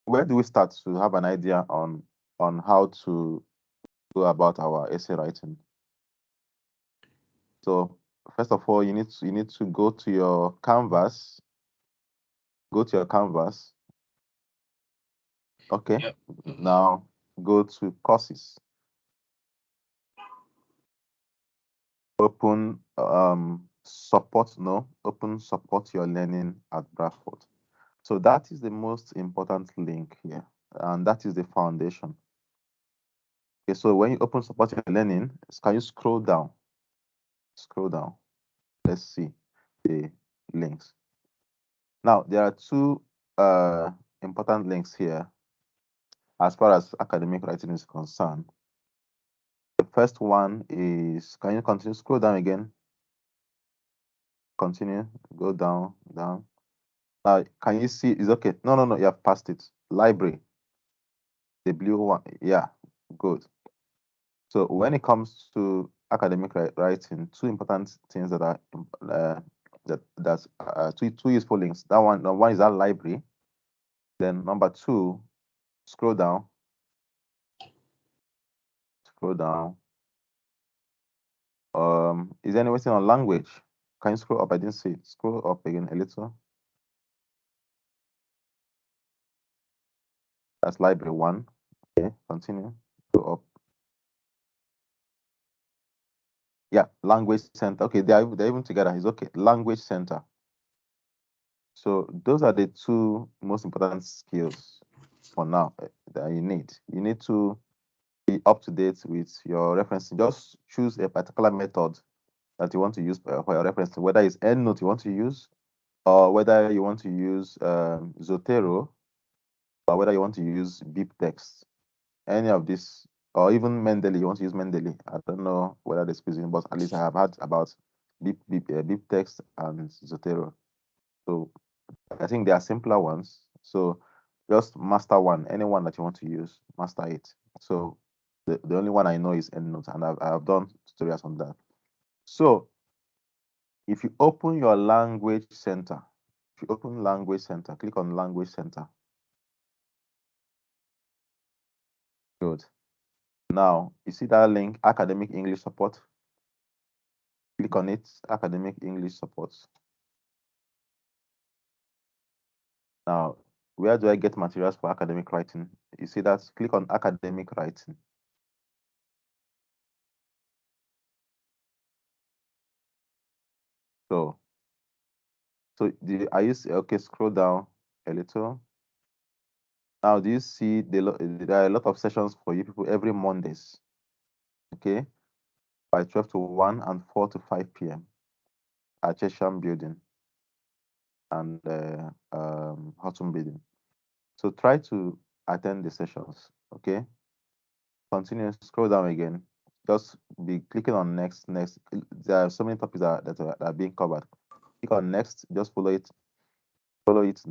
where do we start to have an idea on how to go about our essay writing? So first of all, you need to go to your canvas. Go to your canvas. Okay. Yep. Now go to courses. Open support. No, open support your learning at Bradford. So that is the most important link here, and that is the foundation. Okay, so when you open support your learning, can you scroll down? Scroll down. Let's see the links. Now there are two important links here as far as academic writing is concerned. The first one is, can you continue? Scroll down again. Continue. Go down, down. Now, can you see? It's okay. No, no, no. You have passed it. Library. The blue one. Yeah, good. So when it comes to academic writing, two important things that are that's two useful links. That one, number one is that library. Then number two, scroll down. Scroll down. Is there anything on language? Can you scroll up? I didn't see it. Scroll up again a little. That's library one. Okay, continue. Go up. Yeah, language center. Okay, they're even together. It's okay. Language center. So those are the two most important skills for now that you need. You need to be up to date with your referencing. Just choose a particular method that you want to use for your referencing, whether it's EndNote you want to use, or whether you want to use Zotero, or whether you want to use BibTeX. Any of this, or even Mendeley, you want to use Mendeley. I don't know whether they're squeezing, but at least I have heard about BibTeX and Zotero. So I think they are simpler ones. So just master one, any one that you want to use, master it. So the only one I know is EndNote, and I've done tutorials on that. So if you open your language center, if you open language center, click on language center. Good. Now you see that link, academic English support. Click on it, academic English support. Now, where do I get materials for academic writing? You see that, click on academic writing. So I use, okay, scroll down a little. Now, do you see there are a lot of sessions for you people every Mondays, okay, by 12 to 1 and 4 to 5 p.m. at Chesham Building and Houghton Building. So try to attend the sessions, okay? Continue, scroll down again. Just be clicking on next. There are so many topics that are being covered. Click on next, just follow it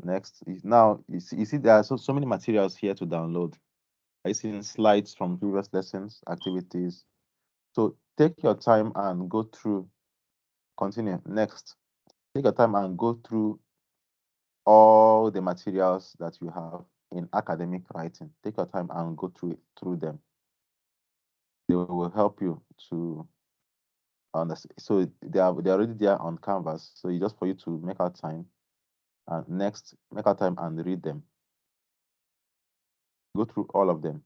next. Now you see there are so many materials here to download. I see slides from previous lessons, activities. So take your time and go through. Continue next. Take your time and go through all the materials that you have in academic writing. Take your time and go through them. They will help you to understand. So they're already there on Canvas. So it's just for you to make out time and next make out time and read them. Go through all of them.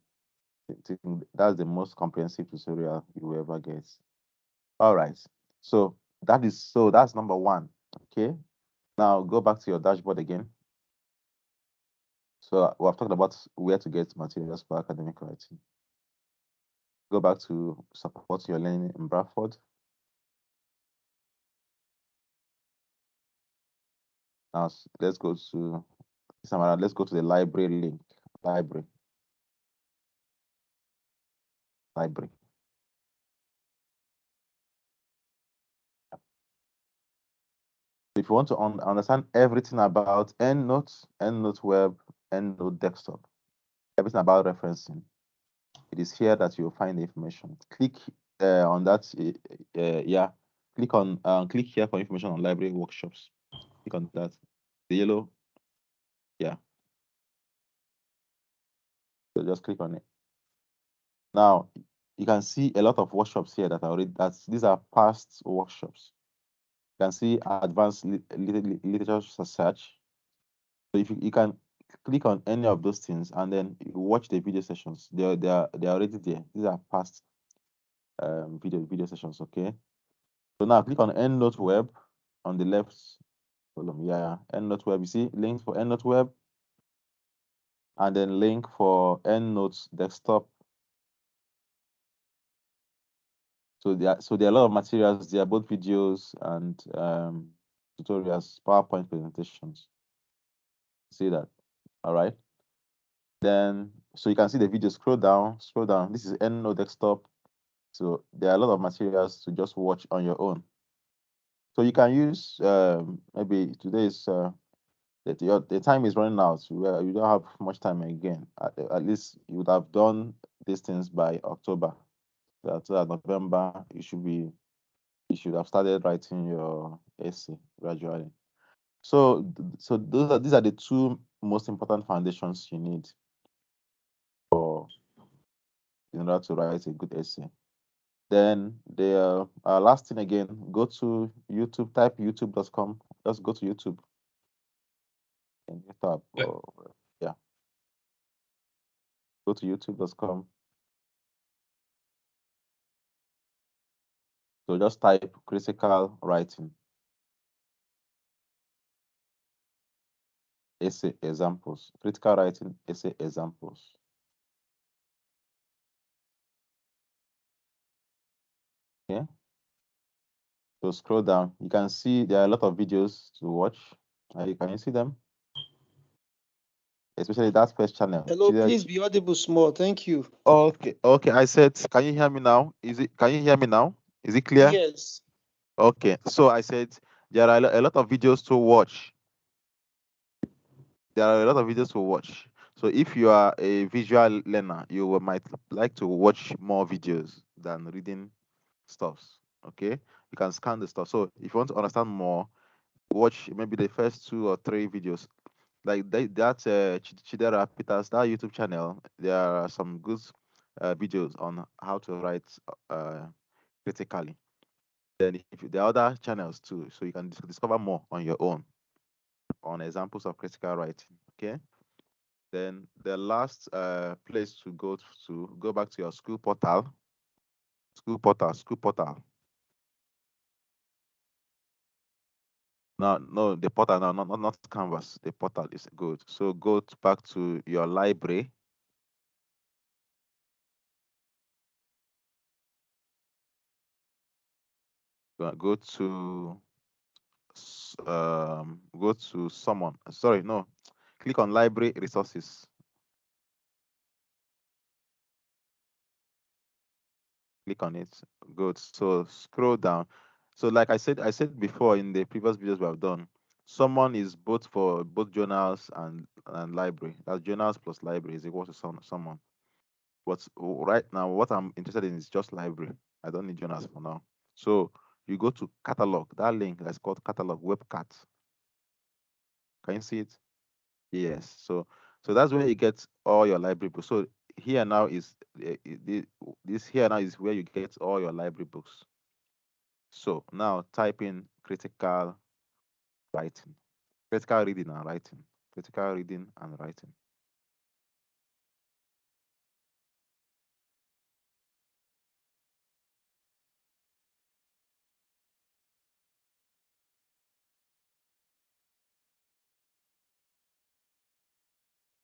That's the most comprehensive tutorial you will ever get. All right. So that's number one. Okay. Now go back to your dashboard again. So we have talked about where to get materials for academic writing. Go back to support your learning in Bradford. Now let's go to Samara. Let's go to the library link. Library. If you want to understand everything about EndNote Web, EndNote Desktop, everything about referencing, it is here that you'll find the information. Click on that. Yeah, click here for information on library workshops. Click on that. The yellow. Yeah. So just click on it. Now you can see a lot of workshops here that are already these are past workshops. You can see advanced literature search. So if you can click on any of those things and then you watch the video sessions. They're already there. These are past video sessions. Okay. So now click on EndNote Web on the left column. Yeah, EndNote Web. You see links for EndNote Web and then link for EndNote Desktop. So there are a lot of materials. There are both videos and tutorials, PowerPoint presentations. See that? All right. Then so you can see the video. Scroll down. Scroll down. This is EndNote Desktop. So there are a lot of materials to just watch on your own. So you can use maybe today is the time is running out. You don't have much time again. At least you would have done these things by October. So that November you should have started writing your essay gradually. So these are the two most important foundations you need for in order to write a good essay. Then the last thing again, go to YouTube, type youtube.com. Just go to YouTube and type, yeah, go to youtube.com. So just type critical writing, essay examples, critical writing, essay examples. Okay. So scroll down. You can see there are a lot of videos to watch. Can you see them? Especially that first channel. Hello, please be audible small. Thank you. Okay. I said, can you hear me now? Can you hear me now? Is it clear? Yes. Okay. So I said there are a lot of videos to watch. There are a lot of videos to watch. So if you are a visual learner, might like to watch more videos than reading stuffs. Okay. You can scan the stuff. So if you want to understand more, watch maybe the first 2 or 3 videos. Like Chidera Peters, that YouTube channel, there are some good videos on how to write uh, critically. Then if there are other channels too, so you can discover more on your own on examples of critical writing. Okay. Then the last place to go back to your school portal. School portal. No, the portal, no, not Canvas. The portal is good. So back to your library. Go to someone. Sorry, no. Click on library resources. Click on it. Good. So scroll down. So like I said before in the previous videos we have done, someone is both for both journals and library. That's journals plus library is equal to someone. But right now, what I'm interested in is just library. I don't need journals for now. So you go to catalog. That link that's called catalog webcat. Can you see it? Yes. So that's where you get all your library books. So here now is this here now is where you get all your library books. So now type in critical writing, critical reading and writing, critical reading and writing.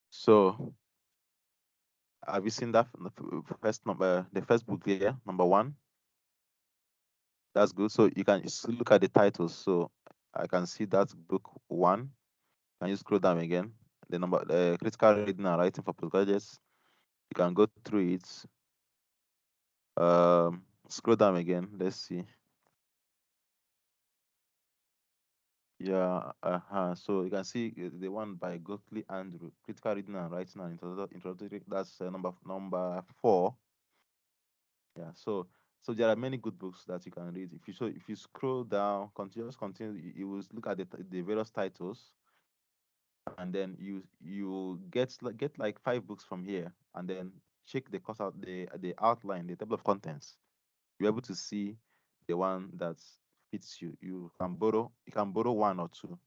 So have you seen that first number, the first book there, number 1? That's good. So you can still look at the titles. So I can see that book 1. Can you scroll down again? The number, critical reading and writing for postgraduates. You can go through it. Scroll down again. Let's see. Yeah, so you can see the one by Gotley Andrew, critical reading and writing and introductory. That's number 4. Yeah, so there are many good books that you can read. If you scroll down, continue, you will look at the various titles. and then you get like 5 books from here, and then check the course out the outline, the table of contents. You're able to see the one that fits you. You can borrow 1 or 2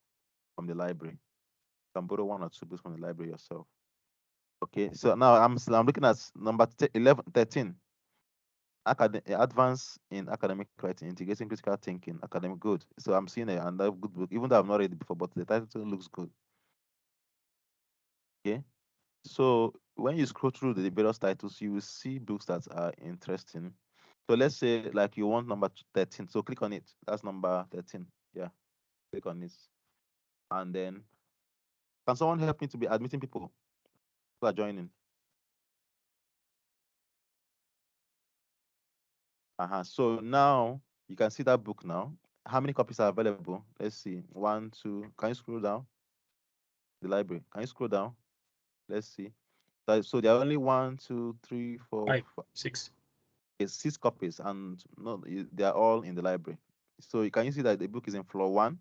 from the library. You can borrow 1 or 2 books from the library yourself. Okay, so now I'm looking at number 11, 13. Advance in academic writing, integrating critical thinking, academic good. So I'm seeing another good book, even though I've not read it before, but the title looks good. Okay, so when you scroll through the various titles, you will see books that are interesting. So let's say like you want number 13, so click on it. That's number 13. Yeah, click on it, and then can someone help me to be admitting people who are joining? So now you can see that book now. How many copies are available? Let's see. One, two. Can you scroll down? The library. Can you scroll down? Let's see. So there are only 1, 2, 3, 4, 5, 6. 6 copies, and no, they are all in the library. So you can see that the book is in floor 1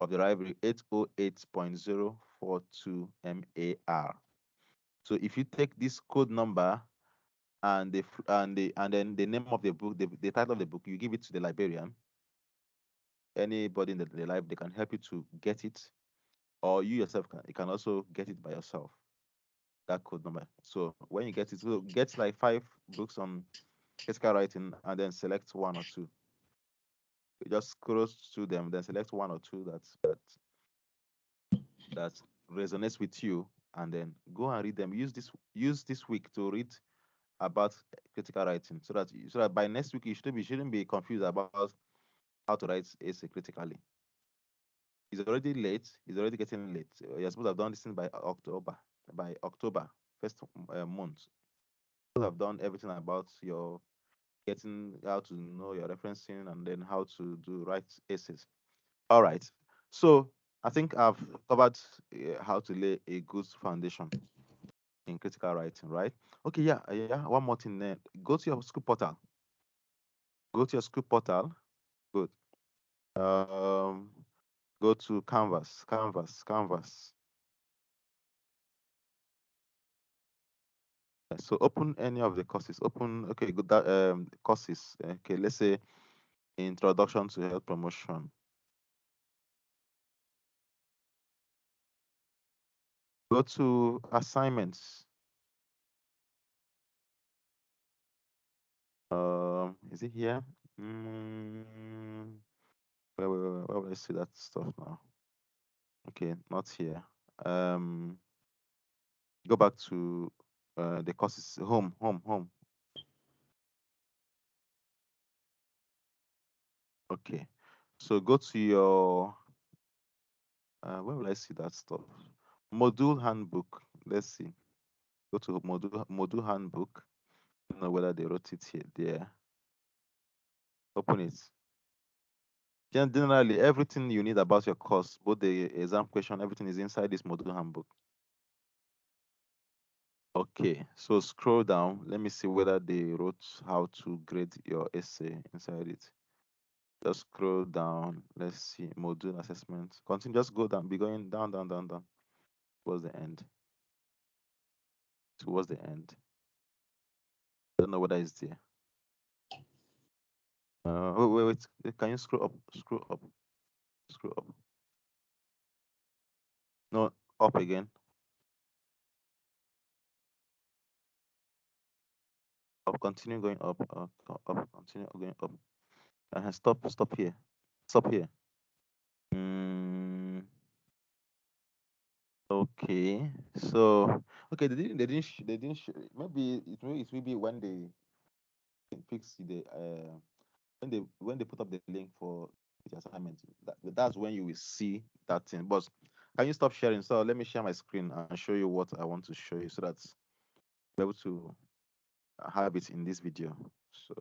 of the library, 808.042 MAR. So if you take this code number and then the name of the book, the title of the book, you give it to the librarian. Anybody in the library, they can help you to get it, or you yourself you can also get it by yourself. That code number. So when you get it, so get like 5 books on critical writing, and then select 1 or 2. You just scroll through them, then select 1 or 2 that resonates with you, and then go and read them. Use this week to read about critical writing, so that by next week you shouldn't be confused about how to write essay critically. It's already late. It's already getting late. You're supposed to have done this thing by October. By October, first month. You should have done everything about your getting how to know your referencing, and then how to do write essays. All right. So I think I've covered how to lay a good foundation in critical writing, right? Okay, yeah. One more thing there. Go to your school portal. Go to your school portal. Good. Um, Go to Canvas. So open any of the courses. Open, okay, good. That courses. Okay, let's say Introduction to Health Promotion. Go to assignments. Is it here? Where will I see that stuff now? Okay, not here. Um, Go back to the courses. Home. Okay, so go to your where will I see that stuff? Module handbook. Let's see. Go to module handbook. I don't know whether they wrote it here. There. Open it. Generally, everything you need about your course, both the exam question, everything is inside this module handbook. Okay, so scroll down. Let me see whether they wrote how to grade your essay inside it. Just scroll down. Let's see. Module assessment. Continue. Just go down. Be going down. Towards the end. Towards the end. Don't know whether it's there. Wait. Can you scroll up? Scroll up. Scroll up. No, up again. Up. Continue going up. Up. Continue going up. Stop here. Stop here. Mm, okay. So okay, maybe it will be when they fix the when they put up the link for the assignment. That's when you will see that thing. But can you stop sharing? So let me share my screen and show you what I want to show you, so that you're able to have it in this video. So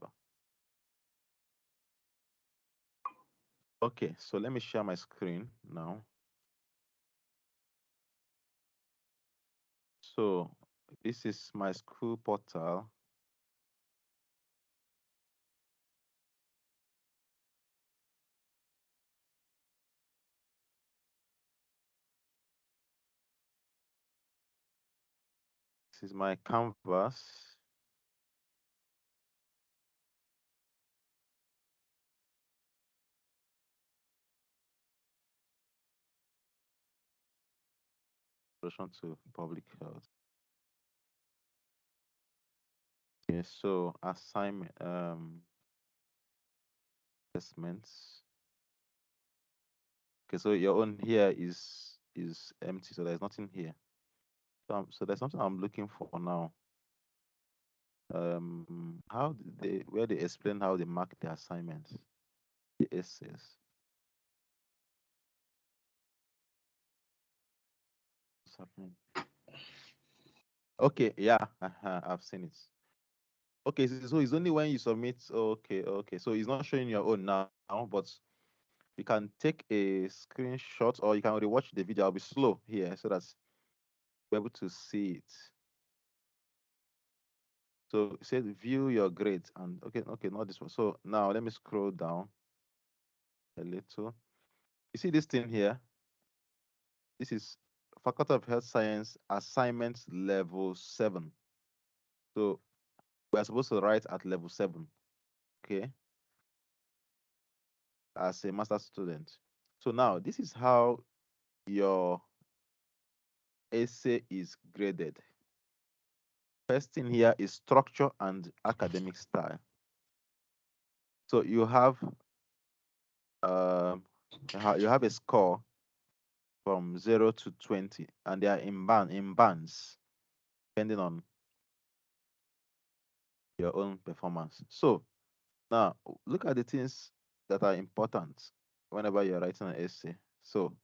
okay, so let me share my screen now. So this is my school portal. This is my canvas. Relation to public health. Okay, so assignment assessments. Okay, so your own here is empty, so there's nothing here. So there's something I'm looking for now. How did they where they explain how they mark the assignments, the essays. What's happening? Okay, yeah, I've seen it. Okay, so it's only when you submit. Okay, okay. So it's not showing your own now, but you can take a screenshot or you can rewatch the video. I'll be slow here so that you're able to see it. So it says view your grades and okay, not this one. So now let me scroll down a little. You see this thing here? This is Faculty of Health Science assignment level 7. So we're supposed to write at level 7, okay, as a master's student. So now this is how your essay is graded. First thing here is structure and academic style. So you have um you have a score from 0 to 20, and they are in bands depending on your own performance. So now look at the things that are important whenever you're writing an essay. So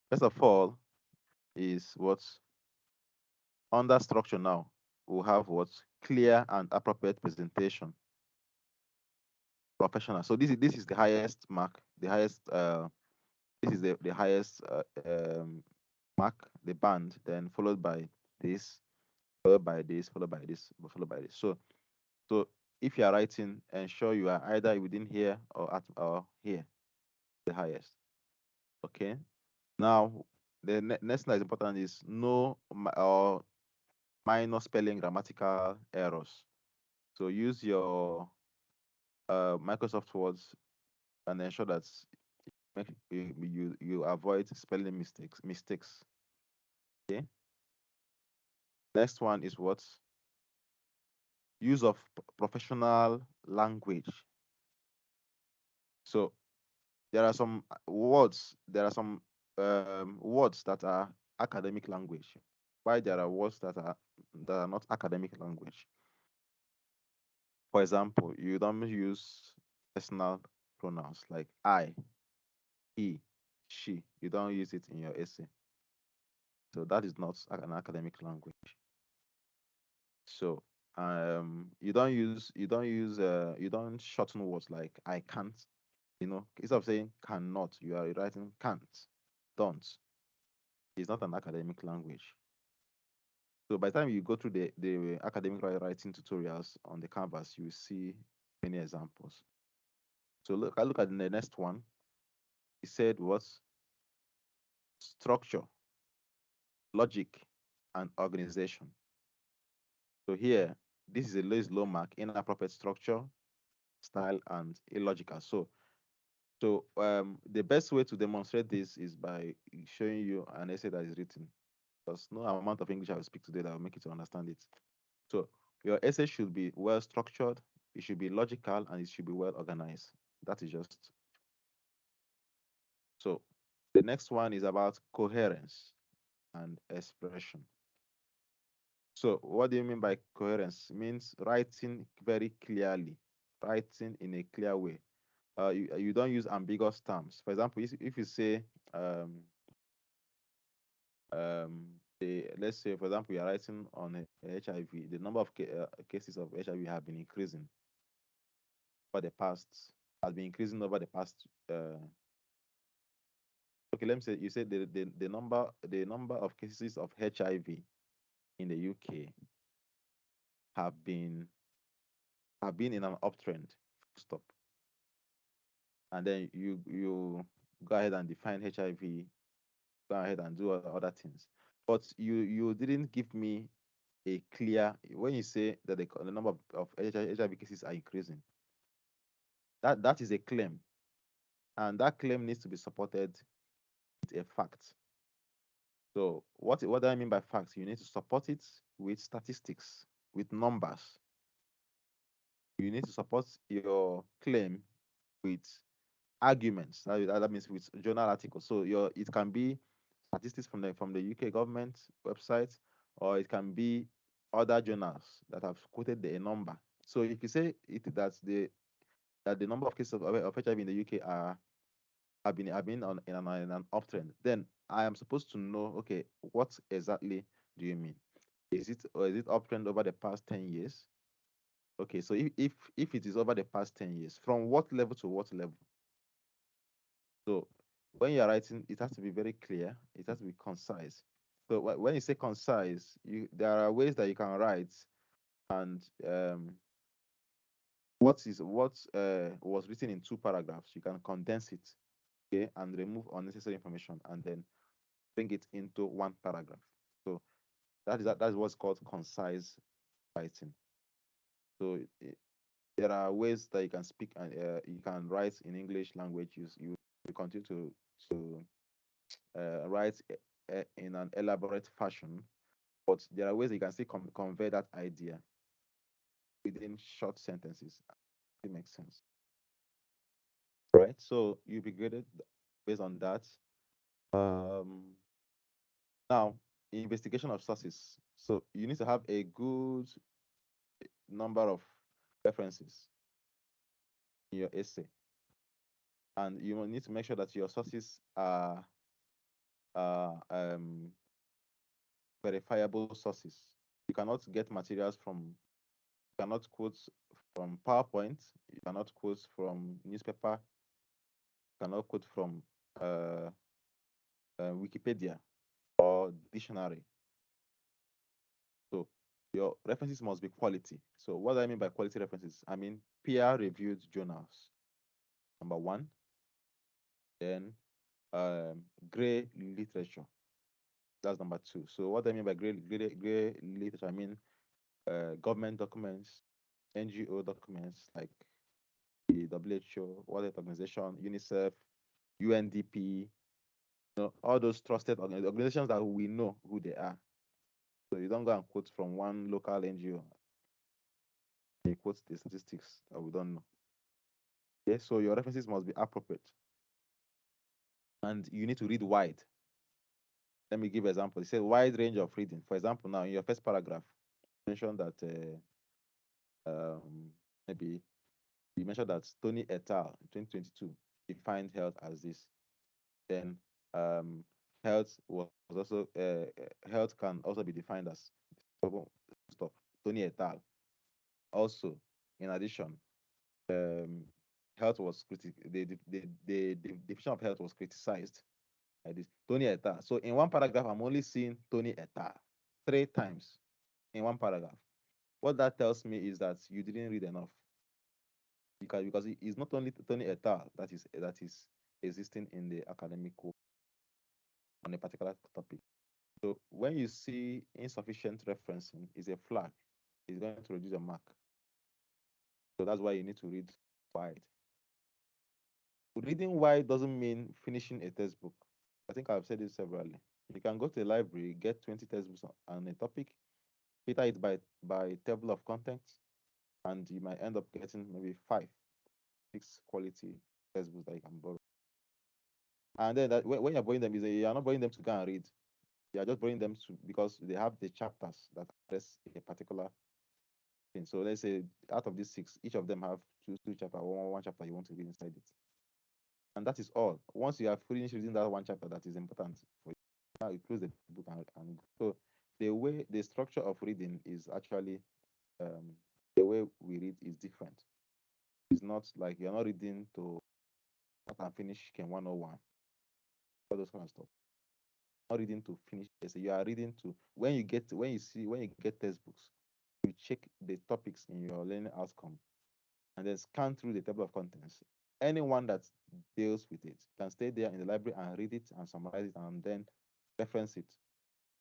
first of all is what's under structure. Now we'll have what's clear and appropriate presentation, professional. So this is the highest mark, the highest this is the highest mark, the band, then followed by this, followed by this, followed by this, followed by this. So if you are writing, ensure you are either within here or here, the highest. Okay. Now the next thing that is important is no or minor spelling grammatical errors. So use your Microsoft Words and ensure that you avoid spelling mistakes. Okay. Next one is what use of professional language. So there are some words that are academic language. Why there are words that are not academic language? For example, you don't use personal pronouns like I, he, she. You don't use it in your essay. So that is not an academic language. So you don't shorten words like I can't. Instead of saying cannot, you are writing can't, don't. It's not an academic language. So by the time you go through the academic writing tutorials on the canvas, you will see many examples. So I look at the next one. He said what? Structure, logic, and organization. So here, this is a low mark, inappropriate structure, style, and illogical. So the best way to demonstrate this is by showing you an essay that is written. There's no amount of English I will speak today that will make you to understand it. So your essay should be well structured, it should be logical, and it should be well organized. That is just so. The next one is about coherence and expression. So what do you mean by coherence? It means writing very clearly, writing in a clear way. You don't use ambiguous terms. For example, if you say let's say, for example, you are writing on HIV, the number of cases of HIV have been increasing over the past, has been increasing over the past. Okay, let me say, you said the number of cases of HIV in the UK have been in an uptrend. Stop. And then you go ahead and define HIV, go ahead and do other things. But you didn't give me a clear, when you say that the number of HIV cases are increasing, that is a claim, and that claim needs to be supported with a fact. So what do I mean by facts? You need to support it with statistics, with numbers. You need to support your claim with arguments. That means with journal articles. So it can be statistics from the UK government website, or it can be other journals that have quoted a number. So if you say that the number of cases of HIV in the UK have been in an uptrend, then I am supposed to know, okay, what exactly do you mean? Is it uptrend over the past 10 years? Okay, so if it is over the past 10 years, from what level to what level? So when you're writing, it has to be very clear. It has to be concise. So when you say concise, there are ways that you can write, and what was written in two paragraphs, you can condense it, okay, and remove unnecessary information, and then bring it into one paragraph. So that is what's called concise writing. So there are ways that you can speak, and you can write in English language. You continue to write in an elaborate fashion, but there are ways you can still convey that idea within short sentences. It makes sense, right? So you'll be graded based on that. Um, Now, investigation of sources. So you need to have a good number of references in your essay, and you will need to make sure that your sources are verifiable sources. You cannot get materials from, you cannot quote from PowerPoint, you cannot quote from newspaper, you cannot quote from uh, Wikipedia or dictionary. So your references must be quality. So what do I mean by quality references? I mean peer-reviewed journals, number one. Then gray literature, that's number two. So what do I mean by gray literature? I mean government documents, NGO documents like the WHO, World Health Organization, UNICEF, UNDP, all those trusted organizations that we know who they are. So you don't go and quote from one local NGO. You quote the statistics that we don't know. Okay, so your references must be appropriate, and you need to read wide. Let me give an example. It said wide range of reading. For example, now in your first paragraph, mention that maybe you mentioned that Tony et al. In 2022 defined health as this. Then health was also health can also be defined as stop. Tony et al. Also, in addition, um, health was the definition of health was criticized like this. Tony et al. So in one paragraph, I'm only seeing Tony et al. 3 times in one paragraph. What that tells me is that you didn't read enough, because it's not only Tony et al. that is existing in the academic world on a particular topic. So when you see insufficient referencing, is a flag. It's going to reduce your mark. So that's why you need to read wide. Reading wide doesn't mean finishing a textbook. I think I've said this severally. You can go to the library, get 20 textbooks on a topic, filter it by table of contents, and you might end up getting maybe 5, 6 quality textbooks that you can borrow. And then when you're borrowing them, you're not borrowing them to go and read. You are just borrowing them because they have the chapters that address a particular thing. So let's say out of these 6, each of them have two chapters, one chapter you want to read inside it. And that is all. Once you have finished reading that one chapter that is important for you, now you close the book and go. So the structure of reading is actually the way we read is different. It's not like you're not reading to start and finish Chem 101, all those kind of stuff. Not reading to finish essay. You are reading to when you get textbooks, you check the topics in your learning outcome and then scan through the table of contents. Anyone that deals with it can stay there in the library and read it and summarize it and then reference it.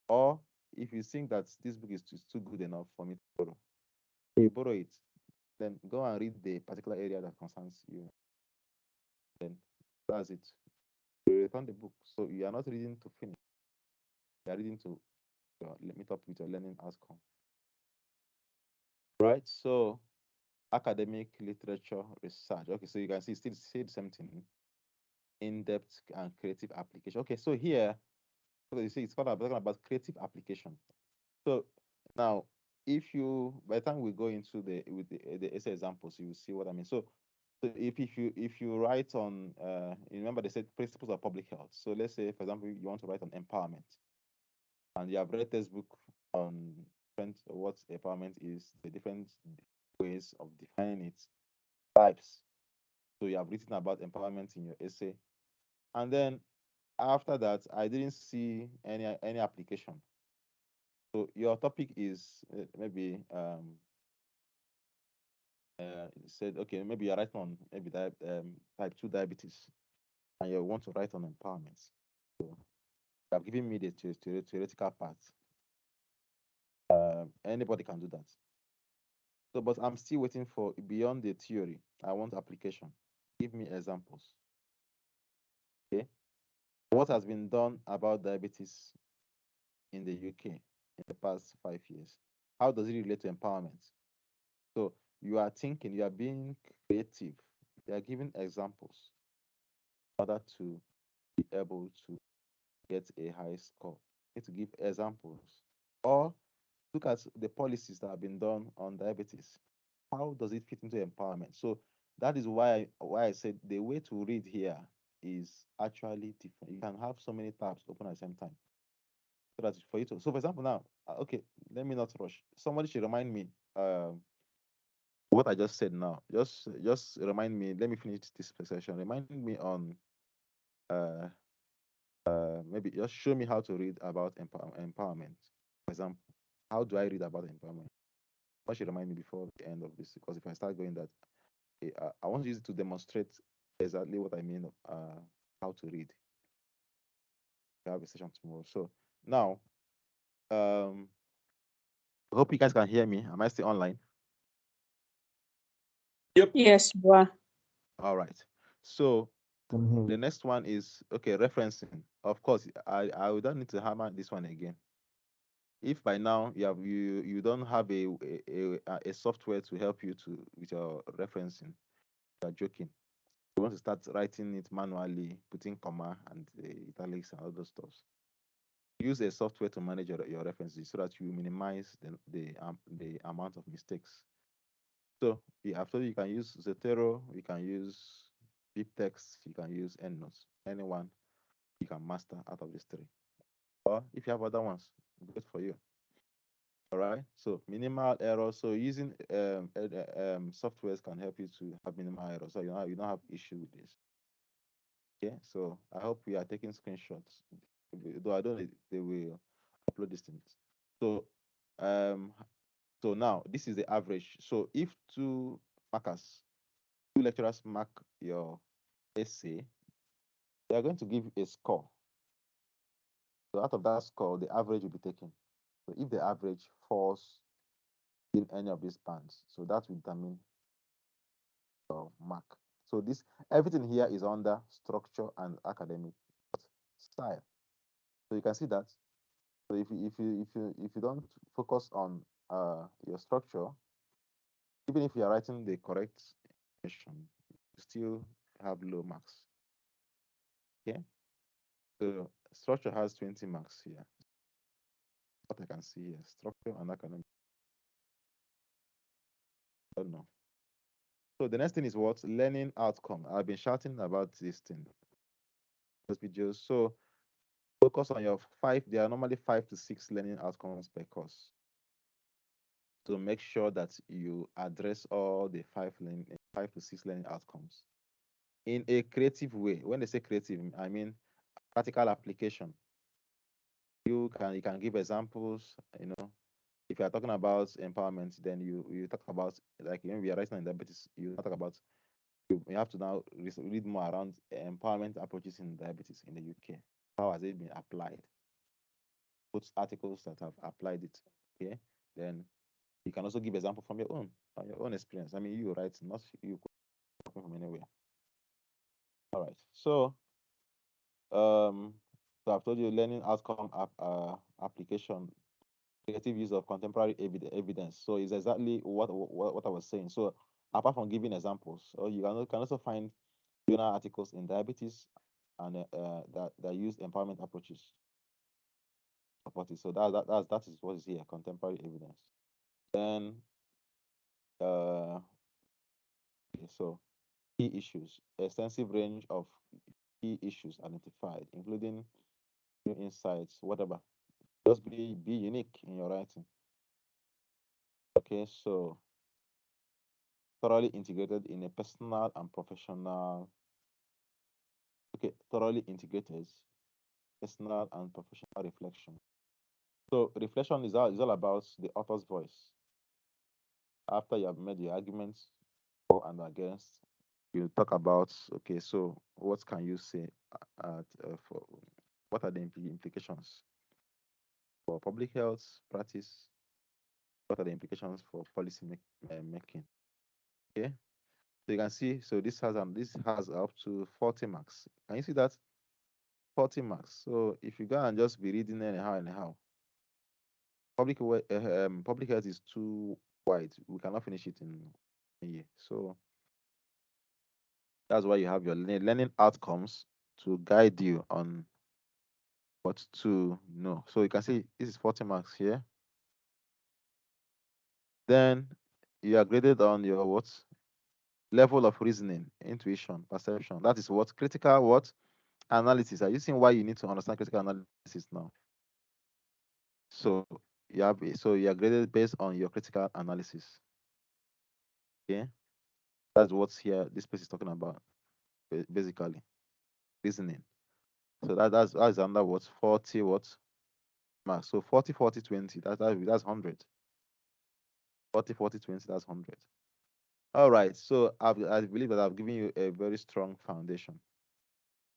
Or if you think that this book is too good enough for me to borrow, you borrow it, then go and read the particular area that concerns you. Then that's it. You return the book. So you are not reading to finish. You are reading to meet up with your learning outcome. Right? So academic literature research. Okay, so you can see still say the same thing. In-depth and creative application. Okay, so here you see it's talking about creative application. So now, if you by the time we go into the essay examples, you will see what I mean. So if you write on you remember they said principles of public health. So let's say for example you want to write on empowerment, and you have read this book on what empowerment is, the different ways of defining it, types. So you have written about empowerment in your essay, and then after that, I didn't see any application. So your topic is maybe said okay, maybe you're writing on maybe type 2 diabetes, and you want to write on empowerment. So you have given me the theoretical part. Anybody can do that. So, but I'm still waiting for beyond the theory. I want application. Give me examples. Okay, what has been done about diabetes in the UK in the past 5 years? How does it relate to empowerment? So you are thinking, you are being creative, you are giving examples in order to be able to get a high score. You need to give examples. Or look at the policies that have been done on diabetes. How does it fit into empowerment? So that is why I said the way to read here is actually different. You can have so many tabs open at the same time. So that for you to so for example now, okay, let me not rush. Somebody should remind me what I just said now. Just remind me, let me finish this session. Remind me on uh maybe just show me how to read about empowerment. For example, how do I read about empowerment? What should remind me before the end of this? Because if I start going that, I want to use it to demonstrate exactly what I mean how to read. I have a session tomorrow. So now, I hope you guys can hear me. Am I still online? Yep. Yes, you are. All right. So Can hear the you. next one is okay, referencing. Of course, I don't need to hammer this one again. If by now you don't have a software to help you to with your referencing, you're joking. You want to start writing it manually, putting comma and italics and all those stuff. Use a software to manage your references so that you minimize the amount of mistakes. So after you can use Zotero, you can use BibTeX, you can use EndNotes. Anyone you can master out of these three. Or if you have other ones, good for you. All right. So minimal error. So using softwares can help you to have minimal error. So you don't have issue with this. Okay. So I hope we are taking screenshots. Though I don't, they will upload these things. So um, so now this is the average. So if two lecturers mark your essay, they are going to give a score. So out of that score, the average will be taken. So if the average falls in any of these bands, so that will determine your mark. So this everything here is under structure and academic style. So you can see that. So if you don't focus on your structure, even if you are writing the correct information, you still have low marks. Okay. So structure has 20 marks here. What I can see here, structure and academic. I don't know. So the next thing is what? Learning outcome. I've been shouting about this thing, those videos. So focus on your five. There are normally 5 to 6 learning outcomes per course. So make sure that you address all the 5 to 6 learning outcomes in a creative way. When they say creative, I mean practical application. You can give examples. If you are talking about empowerment, then you talk about like we are writing in diabetes. You talk about you have to now read more around empowerment approaches in diabetes in the UK. How has it been applied? put articles that have applied it. Okay, then you can also give example from your own experience. I mean, you right, not you coming from anywhere. All right. Um, so I've told you learning outcome application, creative use of contemporary evidence. So it's exactly what I was saying. So apart from giving examples, or you can also find journal articles in diabetes and that use empowerment approaches support it. So that is what is here, contemporary evidence. Then okay, so key issues, extensive range of key issues identified, including new insights, whatever. Just be unique in your writing. Okay, so thoroughly integrated in a personal and professional. Okay, thoroughly integrated personal and professional reflection. So reflection is all about the author's voice. After you have made your arguments for and against, you talk about, okay, so what can you say for what are the implications for public health practice? What are the implications for policy making? Okay, so you can see, so this has up to 40 marks. Can you see that? 40 marks. So if you go and just be reading anyhow, public health is too wide. We cannot finish it in a year. So that's why you have your learning outcomes to guide you on what to know. So you can see this is 40 marks here. Then you are graded on your what? Level of reasoning, intuition, perception. That is what critical what analysis. Are you seeing why you need to understand critical analysis now? So you are graded based on your critical analysis. Okay, that's what's here. This place is talking about basically reasoning. So that's under what 40 what marks. So 40 40 20. That's 100. 40 40 20. That's 100. All right. So I believe that I've given you a very strong foundation.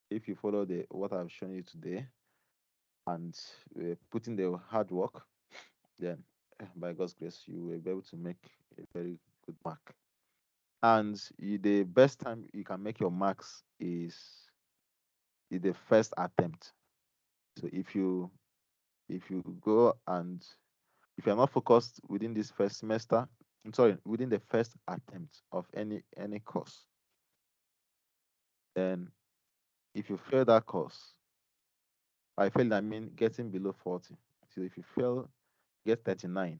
If you follow the what I've shown you today and put in the hard work, then by God's grace, you will be able to make a very good mark. And the best time you can make your marks is the first attempt. So if you go and if you're not focused within this first semester, I'm sorry, within the first attempt of any course, then if you fail that course, I failed, I mean getting below 40. So if you fail, get 39.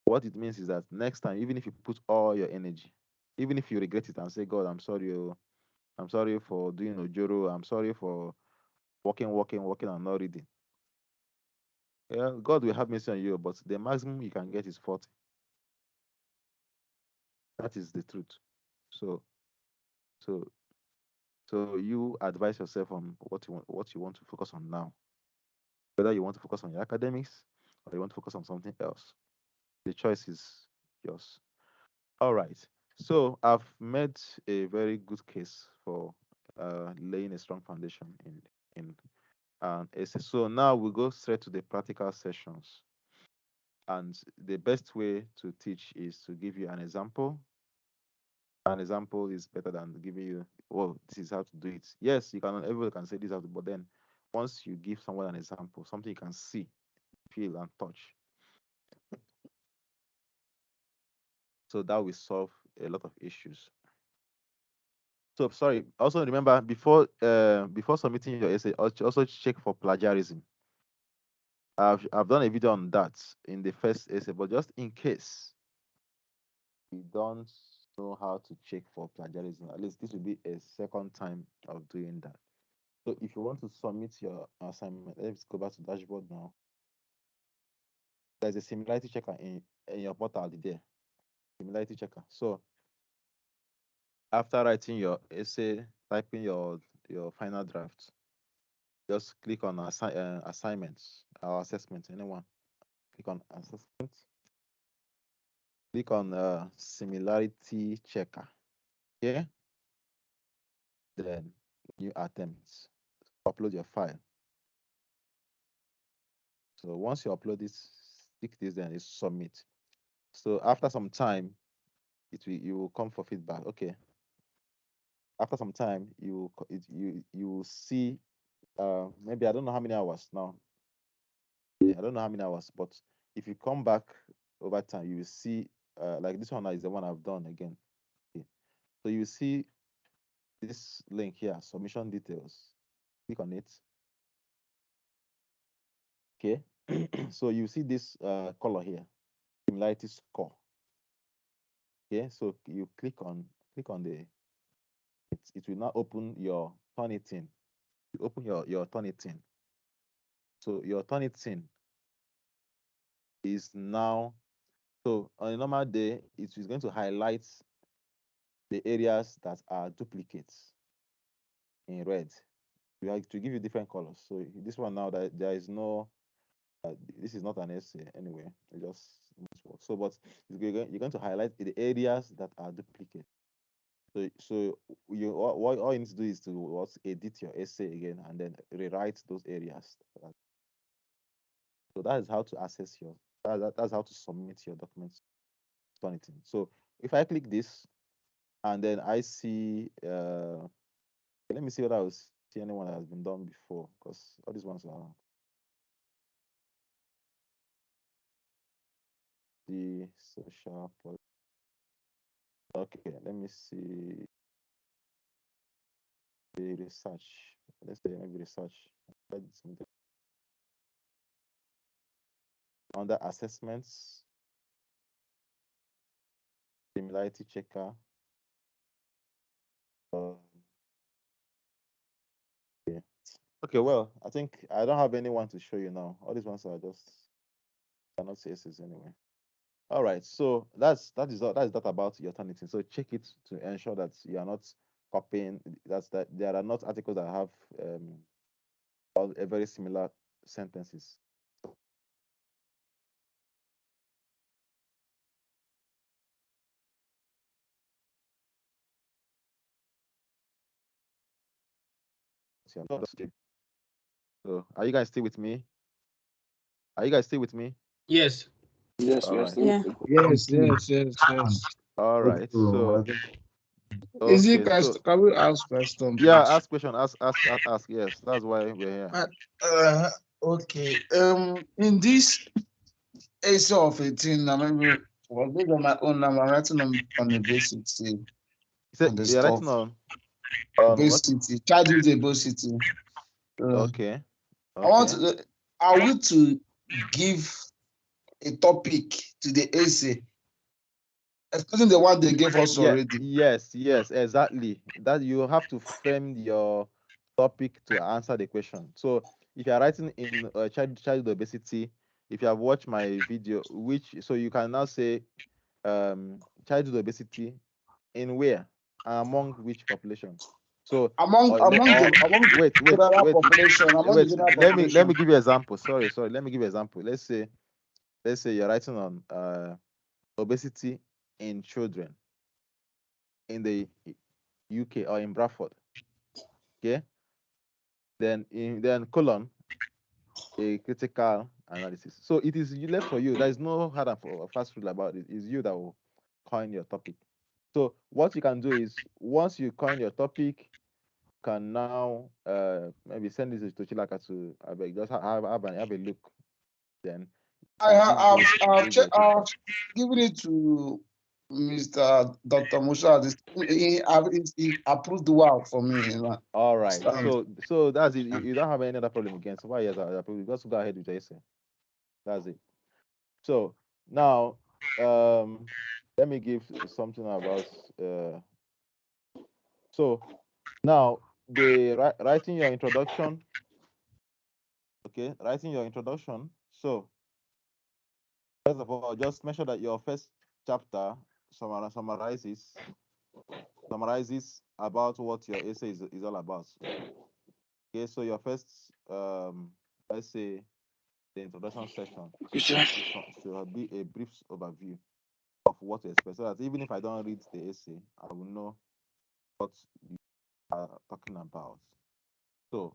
What it means is that next time, even if you put all your energy, even if you regret it and say, God, I'm sorry, I'm sorry for doing Ojoro, I'm sorry for working and not reading. Yeah, God will have mercy on you, but the maximum you can get is 40. That is the truth. So so so you advise yourself on what you want to focus on now. Whether you want to focus on your academics or you want to focus on something else. The choice is yours. All right. So I've made a very good case for laying a strong foundation in essay. So now we go straight to the practical sessions. And the best way to teach is to give you an example. An example is better than giving you, oh, this is how to do it. Yes, everybody can say this how to, but then once you give someone an example, something you can see, feel, and touch, so that will solve a lot of issues. So sorry. Also remember before submitting your essay, also check for plagiarism. I've done a video on that in the first essay, but just in case you don't know how to check for plagiarism, at least this will be a second time of doing that. So if you want to submit your assignment, let's go back to dashboard now. There's a similarity checker in your portal there. Similarity checker. So after writing your essay, typing your final draft, just click on assignments or assessment. Anyone, click on assessment. Click on similarity checker. Okay. Then new attempts. Upload your file. So once you upload this, click this, then it's submit. So after some time, you will come for feedback. Okay. After some time, you will see maybe I don't know how many hours now. Yeah, I don't know how many hours, but if you come back over time, you will see like this one now is the one I've done again. Okay. So you see this link here, submission details. Click on it. Okay. So you see this color here, similarity score. Okay, so you click on the it will now open your Turnitin. You open your Turnitin. So your Turnitin is now, so on a normal day it is going to highlight the areas that are duplicates in red. You have to give you different colors. So this one now that there is no this is not an essay anyway. It just work. So but you're going to highlight the areas that are duplicates. So you all you need to do is to edit your essay again and then rewrite those areas. So that is how to access your that's how to submit your documents to anything. So if I click this and then I see let me see what I will see anyone that has been done before, because all these ones are the social okay, let me see the research. Let's say maybe research. Under assessments, similarity checker. Um, yeah. Okay, well, I think I don't have anyone to show you now. All these ones are just cannot say CSS anyway. All right, so that's that is that about your Turnitin. So check it to ensure that you are not copying. That there are not articles that have all a very similar sentences. So are you guys still with me? Are you guys still with me? Yes. Yes, All we are right. still with Yeah. you. Yes, yes, yes, yes. All right. So Is it okay. So question? Can we ask question, yeah, please? ask question. Ask. Yes, that's why we're here. Okay. In this essay of 18, I maybe was based on my own. I'm writing on obesity You said and the you're stuff. writing on what? Obesity, childhood obesity. Okay. I want Okay. to. Are we to give a topic to the essay, excluding the one they gave us Yeah, already? yes, exactly. That you have to frame your topic to answer the question. So if you're writing in childhood obesity, if you have watched my video, which so you can now say childhood obesity in where among which population. So Among wait, general population, among the general let me population. give you an example. Sorry, let me give you an example. Let's say you're writing on obesity in children in the UK or in Bradford. Okay, then colon a critical analysis. So it is left for you. There is no hard and fast rule about it. It's you that will coin your topic. So what you can do is once you coin your topic, you can now maybe send this to Chilaka to I beg, just have a look. Then I can have give I've, give your I've feedback. given it to Mr. Dr. Musa. He approved the work for me. All right. Understand? So that's it. You don't have any other problem again. So why yes, just go ahead with your essay. That's it. So now let me give something about so now the writing your introduction. Okay, writing your introduction. So first of all, just make sure that your first chapter summarizes about what your essay is all about. Okay, so your first let's say the introduction section Okay, sir. should be a brief overview of what to expect, so that even if I don't read the essay, I will know what you are talking about. So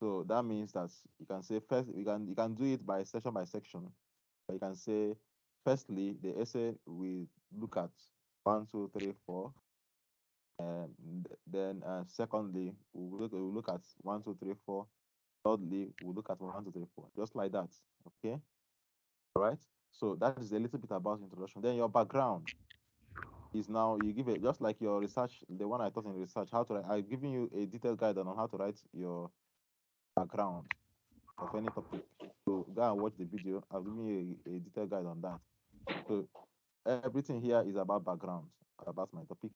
So that means that you can say first, you can do it by section, but you can say firstly the essay we look at 1, 2, 3, 4. Then secondly we'll look at 1, 2, 3, 4. Thirdly we'll look at 1, 2, 3, 4. Just like that. Okay. All right. So that is a little bit about introduction. Then your background is now you give it just like your research, the one I taught in research, how to write. I've given you a detailed guide on how to write your background of any topic. So go and watch the video. I've given you a detailed guide on that. So everything here is about background, about my topic.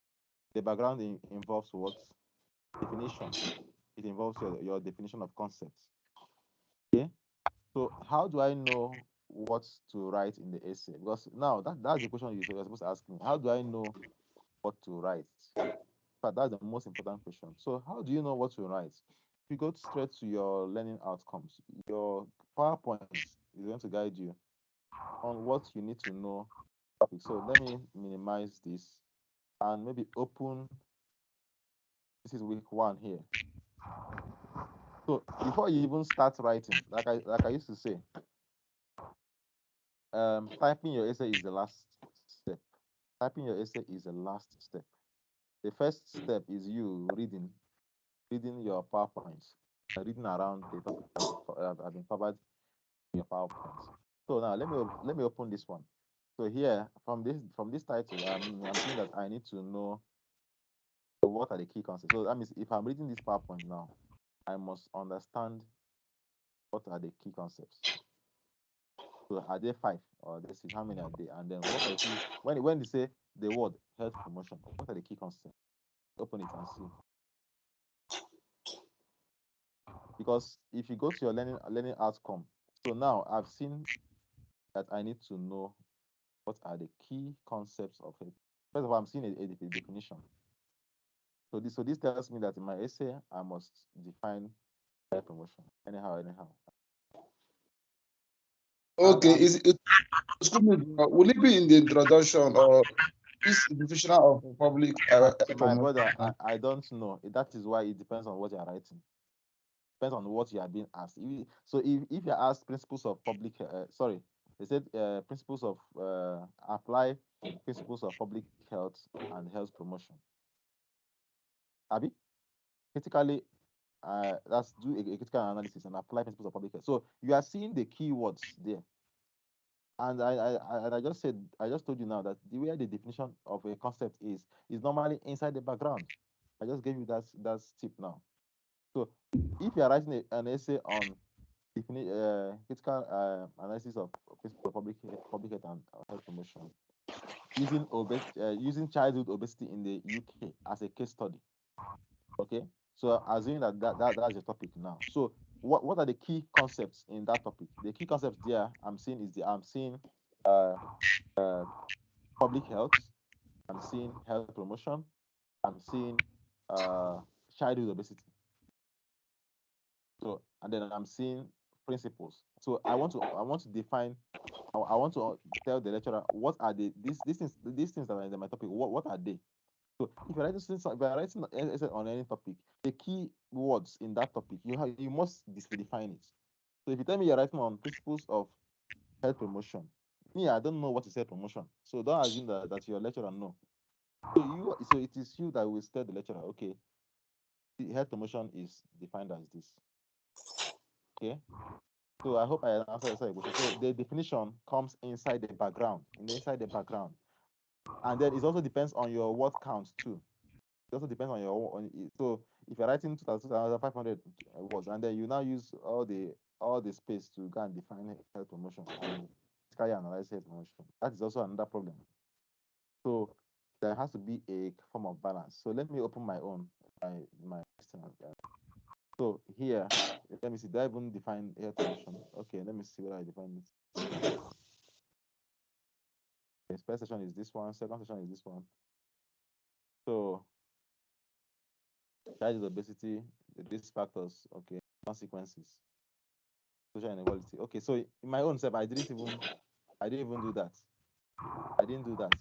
The background involves what? Definition. It involves your definition of concepts. Okay. So how do I know what to write in the essay? Because now that's the question you're supposed to ask me. How do I know what to write? But that's the most important question. So how do you know what to write? If you go straight to your learning outcomes, your PowerPoint is going to guide you on what you need to know. So let me minimize this and maybe open. This is week 1 here. So before you even start writing, like I used to say, typing your essay is the last step. Typing your essay is the last step. The first step is you reading your PowerPoint, reading around the topic that have been covered in your PowerPoint. So now let me open this one. So here from this title, I'm saying that I need to know what are the key concepts. So that means if I'm reading this PowerPoint now, I must understand what are the key concepts. So are there 5 or this is how many are there? And then what are the key when they say the word health promotion, what are the key concepts? Open it and see. Because if you go to your learning outcome, so now I've seen that I need to know what are the key concepts of it. First of all, I'm seeing a definition. So this tells me that in my essay I must define health promotion anyhow. Okay, will it be in the introduction or is definition of public My promotion? brother, I don't know. That is why it depends on what you are writing. Depends on what you are being asked. So if you're asked principles of public, they said principles of apply principles of public health and health promotion. Abi, critically, let's do a critical analysis and apply principles of public health. So you are seeing the keywords there. And I just told you now that the way the definition of a concept is normally inside the background. I just gave you that tip now. So if you are writing an essay on critical analysis of principles of public health and health promotion, using childhood obesity in the UK as a case study. Okay, so assuming that's your topic now. So what are the key concepts in that topic? The key concepts there I'm seeing uh, public health, I'm seeing health promotion, I'm seeing childhood obesity. So and then I'm seeing principles. So I want to define. I want to tell the lecturer what are these things that are in my topic. What are they? So if you're writing essay on any topic, the key words in that topic you must define it. So if you tell me you're writing on principles of health promotion, me I don't know what is health promotion. So don't assume that your lecturer know. So it is you that will tell the lecturer, okay, the health promotion is defined as this. Okay. So I hope I answered your question. So the definition comes inside the background, and then it also depends on your word count too. It also depends on so if you're writing 2,500 words and then you now use all the space to go and define health promotion and critically analyze health promotion, that is also another problem. So there has to be a form of balance. So let me open my own my so here, let me see. Do I even define health promotion? Okay, let me see whether I define it. The first section is this one. Second section is this one. So, child obesity, the risk factors. Okay, consequences, social inequality. Okay, so in my own self, I didn't even do that. I didn't do that.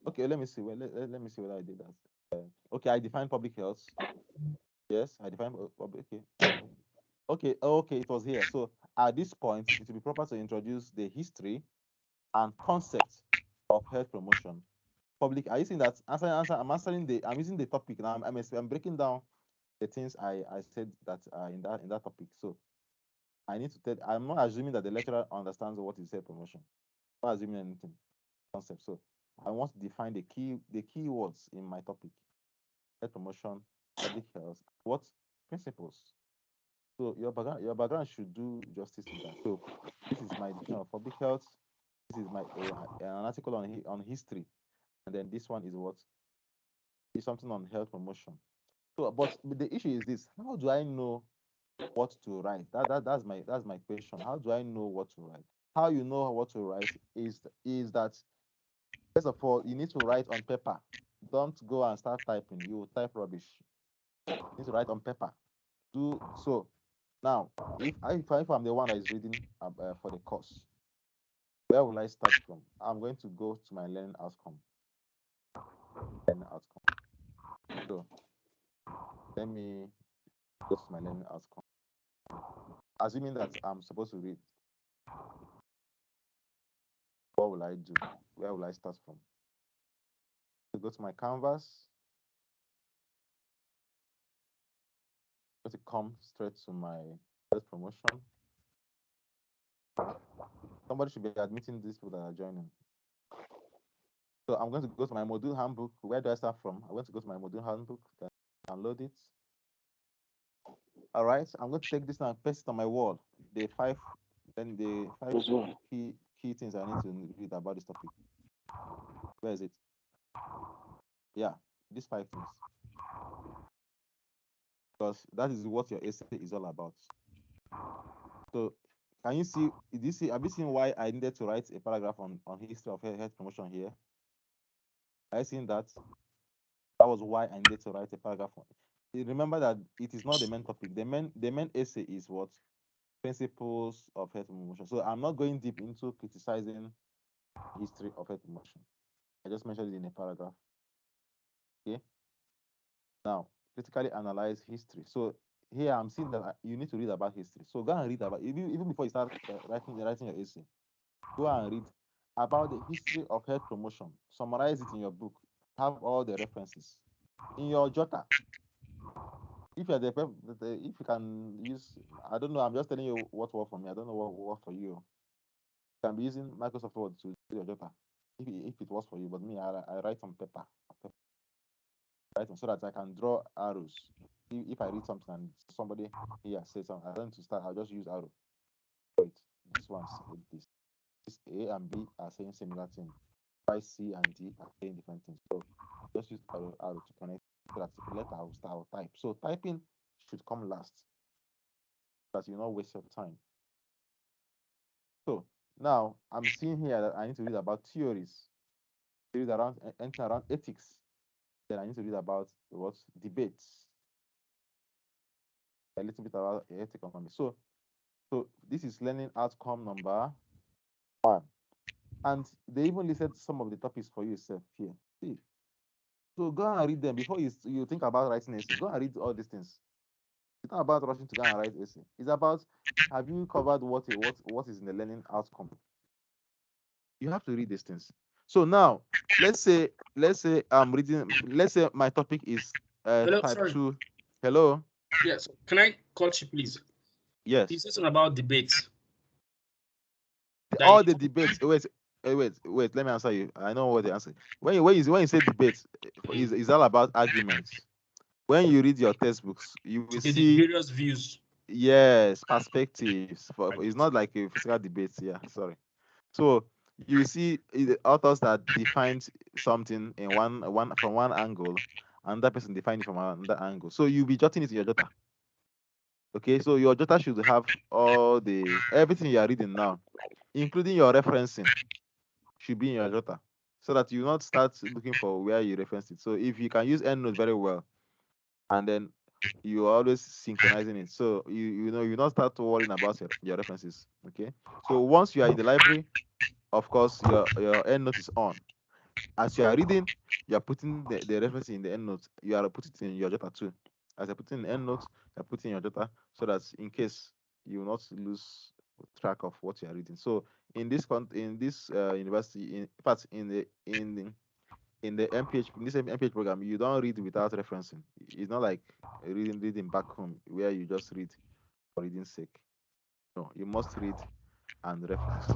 Okay, let me see. Well, let me see whether I did that. Okay, I define public health. Yes, I define okay. Okay, it was here. So at this point, it will be proper to introduce the history and concept of health promotion. Public, are you seeing that? I'm using the topic now. I'm breaking down the things I said that in that topic. So I need to tell. I'm not assuming that the lecturer understands what is health promotion. I'm not assuming anything concept. So I want to define the key words in my topic: health promotion, public health, what principles. So your background should do justice to that. So this is my definition of public health. This is my an article on history, and then this one is what is something on health promotion. So, but the issue is this: how do I know what to write? That's my question. How do I know what to write? How you know what to write is that first of all you need to write on paper. Don't go and start typing. You will type rubbish. You need to write on paper. Do so. Now, if I'm the one that is reading for the course, where will I start from? I'm going to go to my learning outcome. Learning outcome. So let me go to my learning outcome. Assuming that I'm supposed to read, what will I do? Where will I start from? To go to my canvas, going to come straight to my first promotion. Somebody should be admitting these people that are joining. So I'm going to go to my module handbook. Where do I start from? I'm going to go to my module handbook, download it. All right, I'm going to take this now and paste it on my wall. The five key things I need to read about this topic. Where is it? Yeah, these 5 things. Because that is what your essay is all about. So can you see, have you seen why I needed to write a paragraph on history of health promotion here? Have you seen that? That was why I needed to write a paragraph on it. Remember that it is not the main topic. The main essay is what? Principles of health promotion. So I'm not going deep into criticizing history of health promotion. I just mentioned it in a paragraph. Okay. Now, critically analyze history. So here I'm seeing that you need to read about history. So go and read about even before you start writing your essay. Go and read about the history of health promotion. Summarize it in your book. Have all the references in your jotter. If you're if you can use, I don't know. I'm just telling you what worked for me. I don't know what worked for you. You can be using Microsoft Word to do your jotter if it works for you. But me, I write on paper. Right, so that I can draw arrows. If I read something and somebody here says something, I don't need to start. I'll just use arrow. Wait, this one said this. This A and B are saying similar thing. Why C and D are saying different things. So just use arrow to connect so that the letter I will start or type. So typing should come last, so that you not waste your time. So now I'm seeing here that I need to read about theories. Theories around anything around ethics. Then I need to read about what debates. A little bit about ethics economy. So this is learning outcome number 1. And they even listed some of the topics for yourself here. See. So go and read them before you think about writing essay. Go and read all these things. It's not about rushing to go and write essay. It's about, have you covered what is in the learning outcome? You have to read these things. So now let's say I'm reading, let's say my topic is type sorry. 2. Hello? Yes. Can I cut you, please? Yes. This is about debates. All the debates. Wait. Let me answer you. I know what the answer. When you say debates, is all about arguments. When you read your textbooks, you will the see various views. Yes, perspectives. It's not like a physical debate. Yeah, sorry. So you see the authors that defined something in one from one angle, and that person defined it from another angle. So you'll be jotting it in your jotter. Okay, so your jotter should have everything you are reading now, including your referencing, should be in your jotter, so that you not start looking for where you reference it. So if you can use EndNote very well, and then you are always synchronizing it, so you not start worrying about your references. Okay, so once you are in the library, of course your EndNote is on. As you are reading, you are putting the reference in the EndNote. You are putting it in your jotter too. As I put in end notes, I put in your data so that in case you will not lose track of what you are reading. So in this university, in fact, in the MPH in this MPH program, you don't read without referencing. It's not like reading back home where you just read for reading sake. No, you must read and reference.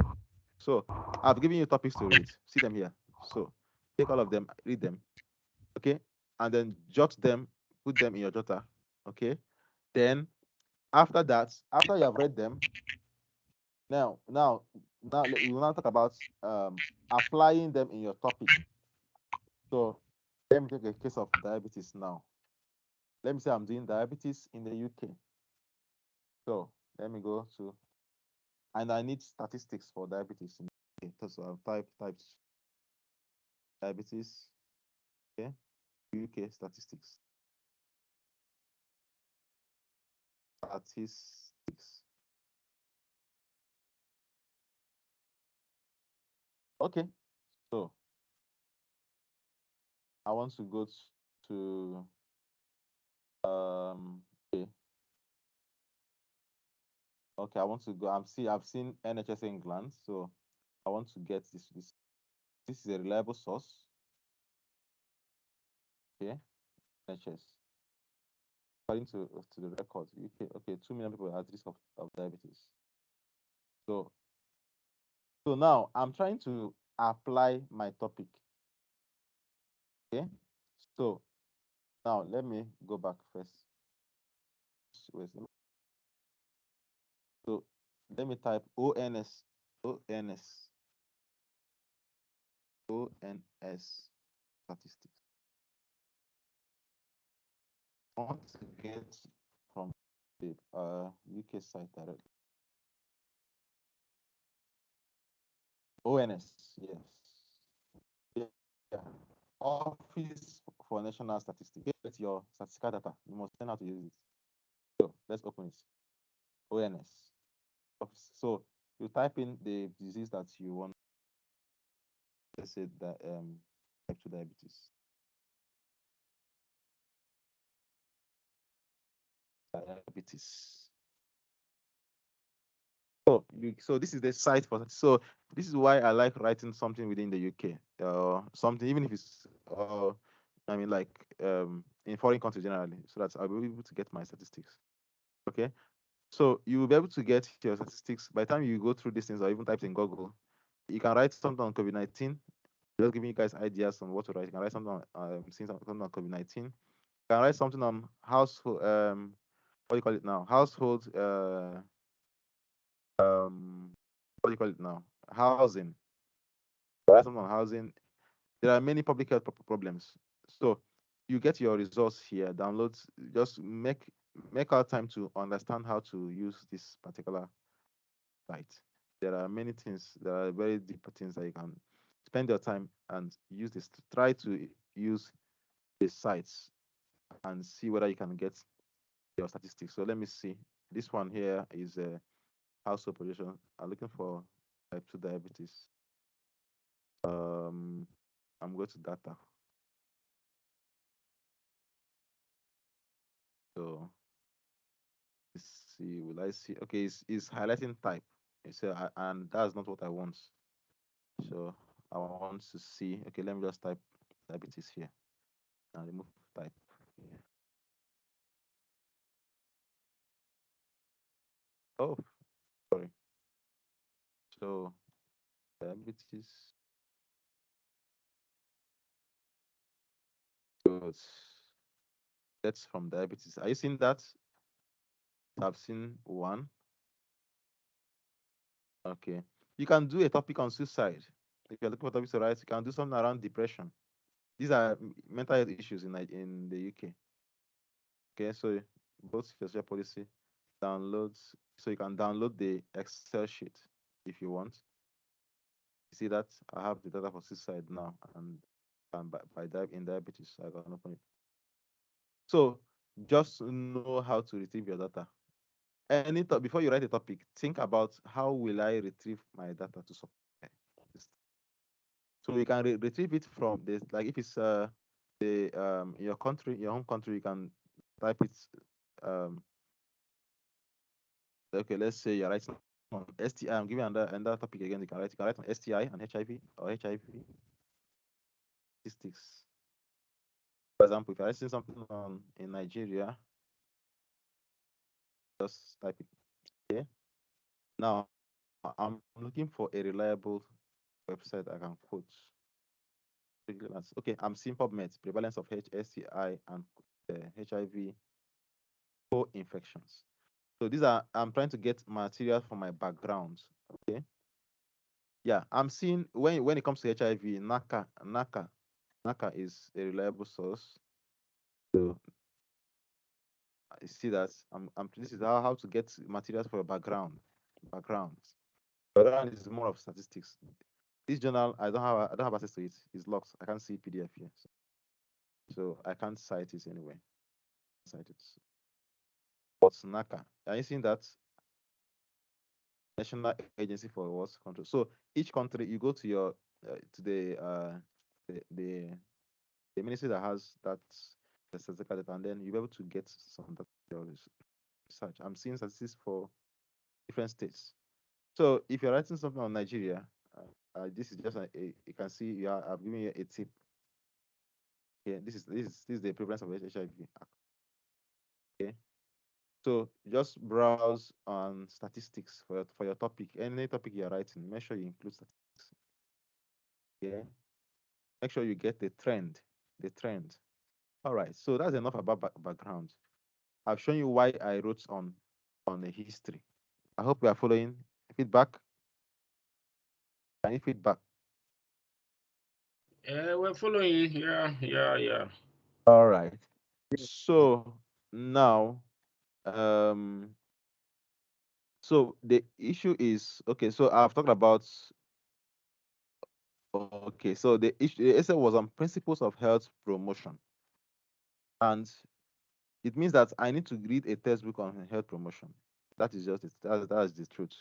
So I've given you topics to read. See them here. So take all of them, read them, okay, and then jot them, put them in your jotter, okay. Then after that, after you have read them, now we will now talk about applying them in your topic. So let me take a case of diabetes now. Let me say I'm doing diabetes in the UK. So let me go to, and I need statistics for diabetes in the UK. So I'll type diabetes, okay, UK statistics. Statistics. Okay, so I want to go to okay. Okay, I want to go. I've seen NHS England, so I want to get this is a reliable source. Okay, NHS. According to the record, okay, 2 million people are at risk of diabetes. So now I'm trying to apply my topic. Okay, so now let me go back first. So let me type ONS statistics. I want to get from the UK site directly. ONS, yes. Yeah. Office for National Statistics. Get your statistical data. You must learn how to use it. So let's open it. ONS. Office. So you type in the disease that you want. Let's say that type 2 diabetes. Diabetes. So this is the site for that. So this is why I like writing something within the UK. Something even if it's I mean like in foreign countries generally, so that I'll be able to get my statistics. Okay. So you will be able to get your statistics by the time you go through these things or even type in Google. You can write something on COVID-19. Just giving you guys ideas on what to write. You can write something on something on COVID-19. You can write something on household what do you call it now? Household what do you call it now? Housing. Write something on housing. There are many public health problems. So you get your results here, download, just make out time to understand how to use this particular site. There are many things, there are very deep things that you can spend your time and use this. Try to use the sites and see whether you can get your statistics. So let me see. This one here is a household population. I'm looking for type 2 diabetes. I'm going to data. So let's see. Will I see? Okay, it's highlighting type. And that's not what I want. So I want to see. Okay, let me just type diabetes here and remove type here. Oh, sorry. So diabetes. Good. That's from diabetes. Are you seeing that? I've seen one. Okay. You can do a topic on suicide. If you're looking for topics to write, you can do something around depression. These are mental health issues in the UK. Okay, so both social policy downloads, so you can download the Excel sheet if you want. You see that I have the data for suicide now, and in diabetes, I can open it. So just know how to retrieve your data. Before you write a topic, think about how will I retrieve my data to supply this. So you can retrieve it from this, like if it's your country, your home country, you can type it. Okay, let's say you're writing on STI. I'm giving another topic again. You can write on STI and HIV or HIV statistics. For example, if you're writing something on in Nigeria, just type it. Okay. Now I'm looking for a reliable website I can quote. Okay, I'm seeing PubMed, prevalence of STI and HIV co-infections. So these are, I'm trying to get material for my background. Okay. Yeah, I'm seeing when it comes to HIV, NACA is a reliable source. So I see that this is how to get materials for your background. Background is more of statistics. This journal I don't have access to it. It's locked. I can't see PDF here. So I can't cite it anyway. Cite it. But NACA, are you seeing that? National Agency for What Control. So each country, you go to your to the ministry that has that the statistical data, and then you'll be able to get some data research. I'm seeing statistics for different states. So if you're writing something on Nigeria, this is just you can see I'm giving you a tip. Okay, this is the prevalence of HIV. Okay, so just browse on statistics for your topic. Any topic you're writing, make sure you include statistics. Okay, make sure you get the trend. The trend. All right, so that's enough about background. I've shown you why I wrote on the history. I hope you are following. Feedback. Any feedback? Yeah, we're following. Yeah. All right. So now, so the issue is okay. So I've talked about. Okay, so the essay was on principles of health promotion, and it means that I need to read a textbook on health promotion. That is just it. That's the truth.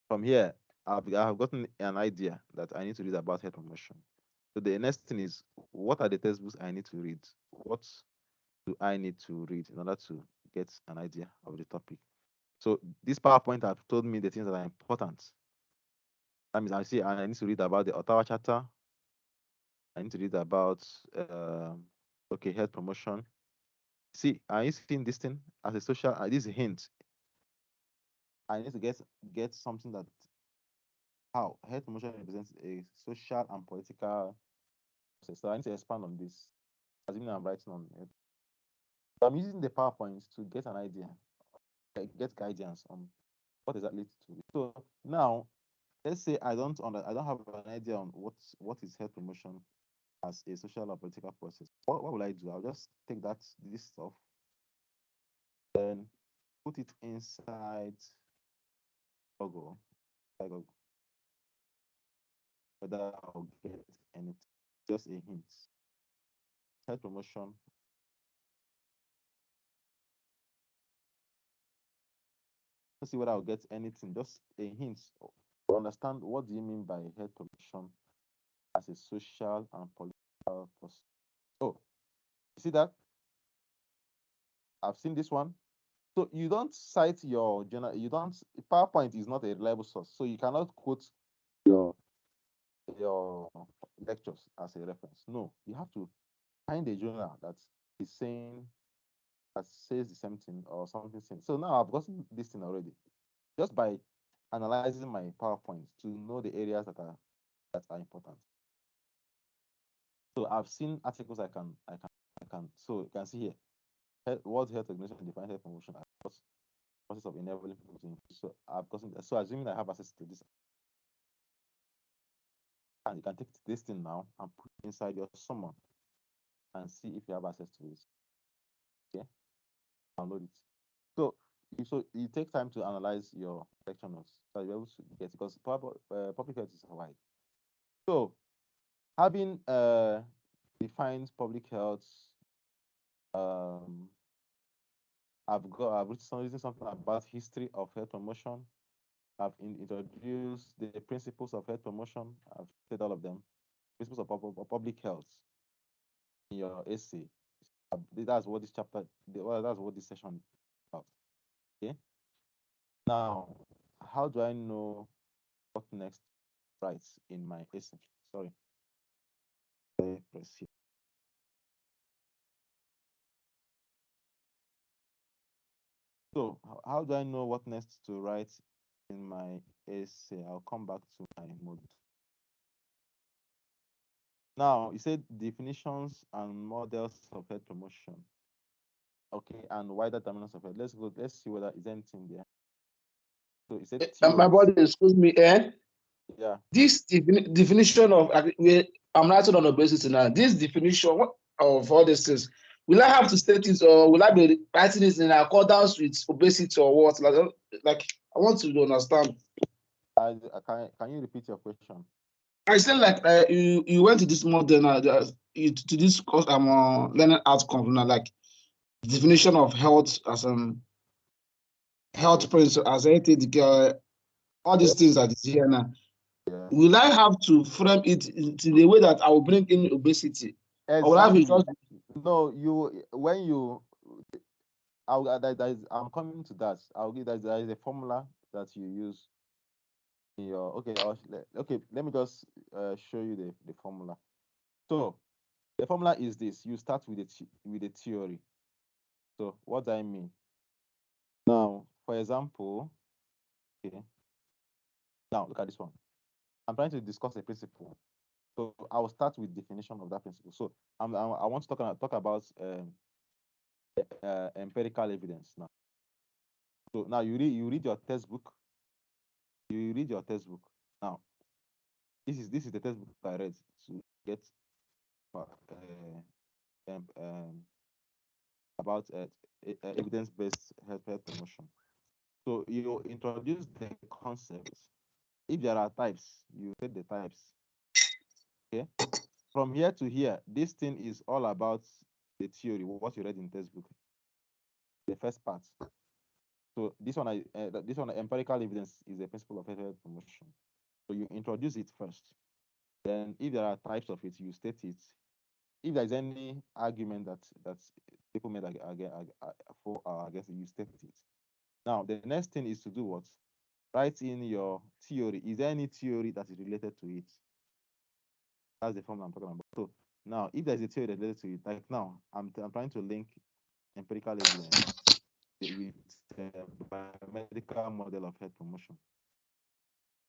From here, I have gotten an idea that I need to read about health promotion. So the next thing is, what are the textbooks I need to read? What do I need to read in order to get an idea of the topic? So this PowerPoint have told me the things that are important. That means I need to read about the Ottawa Charter. I need to read about okay, health promotion. See, are you seeing this thing as a social? This is a hint. I need to get something that how health promotion represents a social and political process. So I need to expand on this. Assuming I'm writing on it. So I'm using the PowerPoint to get an idea, get guidance on what exactly to do. So now, let's say I don't have an idea on what is health promotion as a social or political process. What will I do? I'll just take this stuff, then put it inside Google, whether I'll get anything. Just a hint. Health promotion. Let's see whether I'll get anything. Just a hint to understand what do you mean by health promotion as a social and political process. Oh, you see that? I've seen this one. So you don't cite your journal. You don't. PowerPoint is not a reliable source, so you cannot quote your your lectures as a reference. No, you have to find a journal that is saying that says the same thing or something same. So now I've gotten this thing already just by analyzing my PowerPoint to know the areas that are important. So I've seen articles I can. So you can see here, World Health Organization defines health promotion as process of enabling people to increase. So I've gotten. So assuming I have access to this, and you can take this thing now and put it inside your summon and see if you have access to this. Okay, download it. So you take time to analyze your lecture notes so you're able to get, because public health is wide. So having defined public health, um, I've written something about history of health promotion. I've introduced the principles of health promotion. I've said all of them. Principles of public health in your essay. That's what this chapter, that's what this session is about. Okay. Now, how do I know what next write in my essay? Sorry. Press here. So, how do I know what next to write in my essay? I'll come back to my mode. Now, you said definitions and models of health promotion. Okay, and wider terminals of health. Let's go. Let's see whether is anything there. So you said My theories. body, excuse me, Yeah. this definition of I'm writing on obesity now. This definition of all these things, will I have to state it, or will I be writing it in accordance with obesity, or what? Like I want to understand. Can you repeat your question? I said like you went to this model now, to this course, learning outcome now, like definition of health as health principle, as all these things that is here now. Yeah. Will I have to frame it in the way that I will bring in obesity? Or will I be Exactly. just No, I'm coming to that. I'll give that. There is a formula that you use in your. Okay. Okay. Let me just show you the formula. So the formula is this: you start with the theory. So what do I mean? Now, for example, okay. Now look at this one. I'm trying to discuss a principle. So I will start with definition of that principle. So I want to talk about empirical evidence now. So now you read your textbook. You read your textbook. Now this is the textbook I read to get uh, about evidence-based health promotion. So you introduce the concept. If there are types, you take the types. Okay. From here to here, this thing is all about the theory, what you read in textbook. The first part. So this one, empirical evidence is the principle of health promotion. So you introduce it first. Then, if there are types of it, you state it. If there's any argument that people made for or against it, you state it. Now, the next thing is to do what? Write in your theory. Is there any theory that is related to it? That's the formula I'm talking about. So now, if there's a theory related to it, like now, I'm trying to link empirical evidence with biomedical model of health promotion.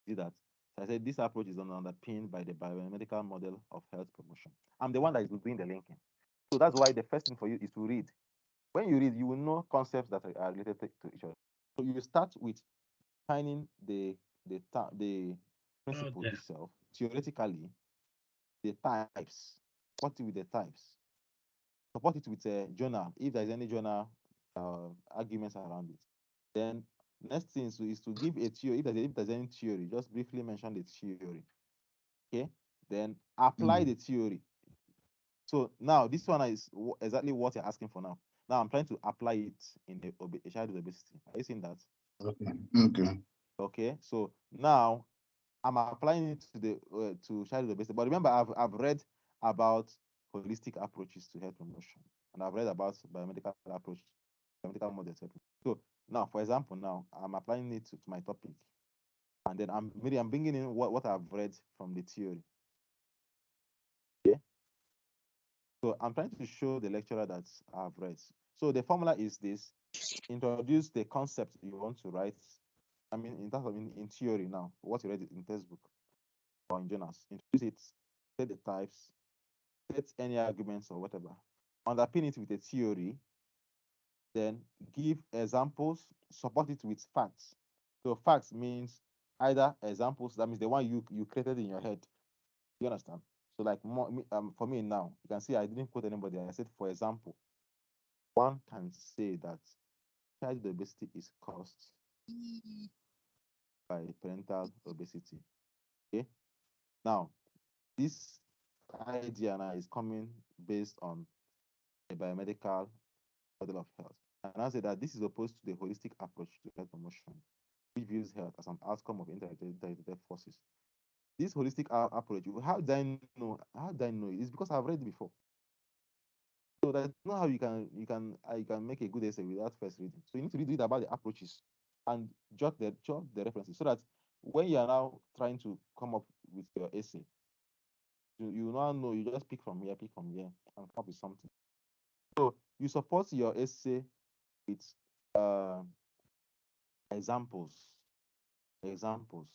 See that? So I said this approach is underpinned by the biomedical model of health promotion. I'm the one that is doing the linking. So that's why the first thing for you is to read. When you read, you will know concepts that are related to each other. So you start with finding the principle itself, theoretically, the types, support it with the types, support it with a journal, if there's any journal arguments around it. Then next thing is to give a theory. If there's any theory, just briefly mention the theory. Okay. Then apply the theory. So now this one is exactly what you're asking for now. Now I'm trying to apply it in a child with obesity. Are you seeing that? Okay. Okay. So now I'm applying it to the to child with obesity. But remember, I've read about holistic approaches to health promotion, and I've read about biomedical approach, biomedical models. So now, for example, now I'm applying it to my topic, and then I'm bringing in what I've read from the theory. Yeah. So I'm trying to show the lecturer that I've read. So the formula is this: introduce the concept you want to write. I mean, in terms of in theory now, what you read in textbook or in journals. Introduce it, set the types, set any arguments or whatever. Underpin it with a theory, then give examples, support it with facts. So facts means either examples, that means the one you created in your head. You understand? So like for me now, you can see I didn't quote anybody. I said, for example, one can say that child obesity is caused by parental obesity. Okay. Now, this idea now is coming based on a biomedical model of health. And I say that this is opposed to the holistic approach to health promotion, which views health as an outcome of interrelated forces. This holistic approach, how do I know? How do I know it? It's because I've read it before. So that's not how you can make a good essay without first reading. So you need to read about the approaches and jot the references so that when you are now trying to come up with your essay, you now know you just pick from here, and come up with something. So you support your essay with uh, examples, examples,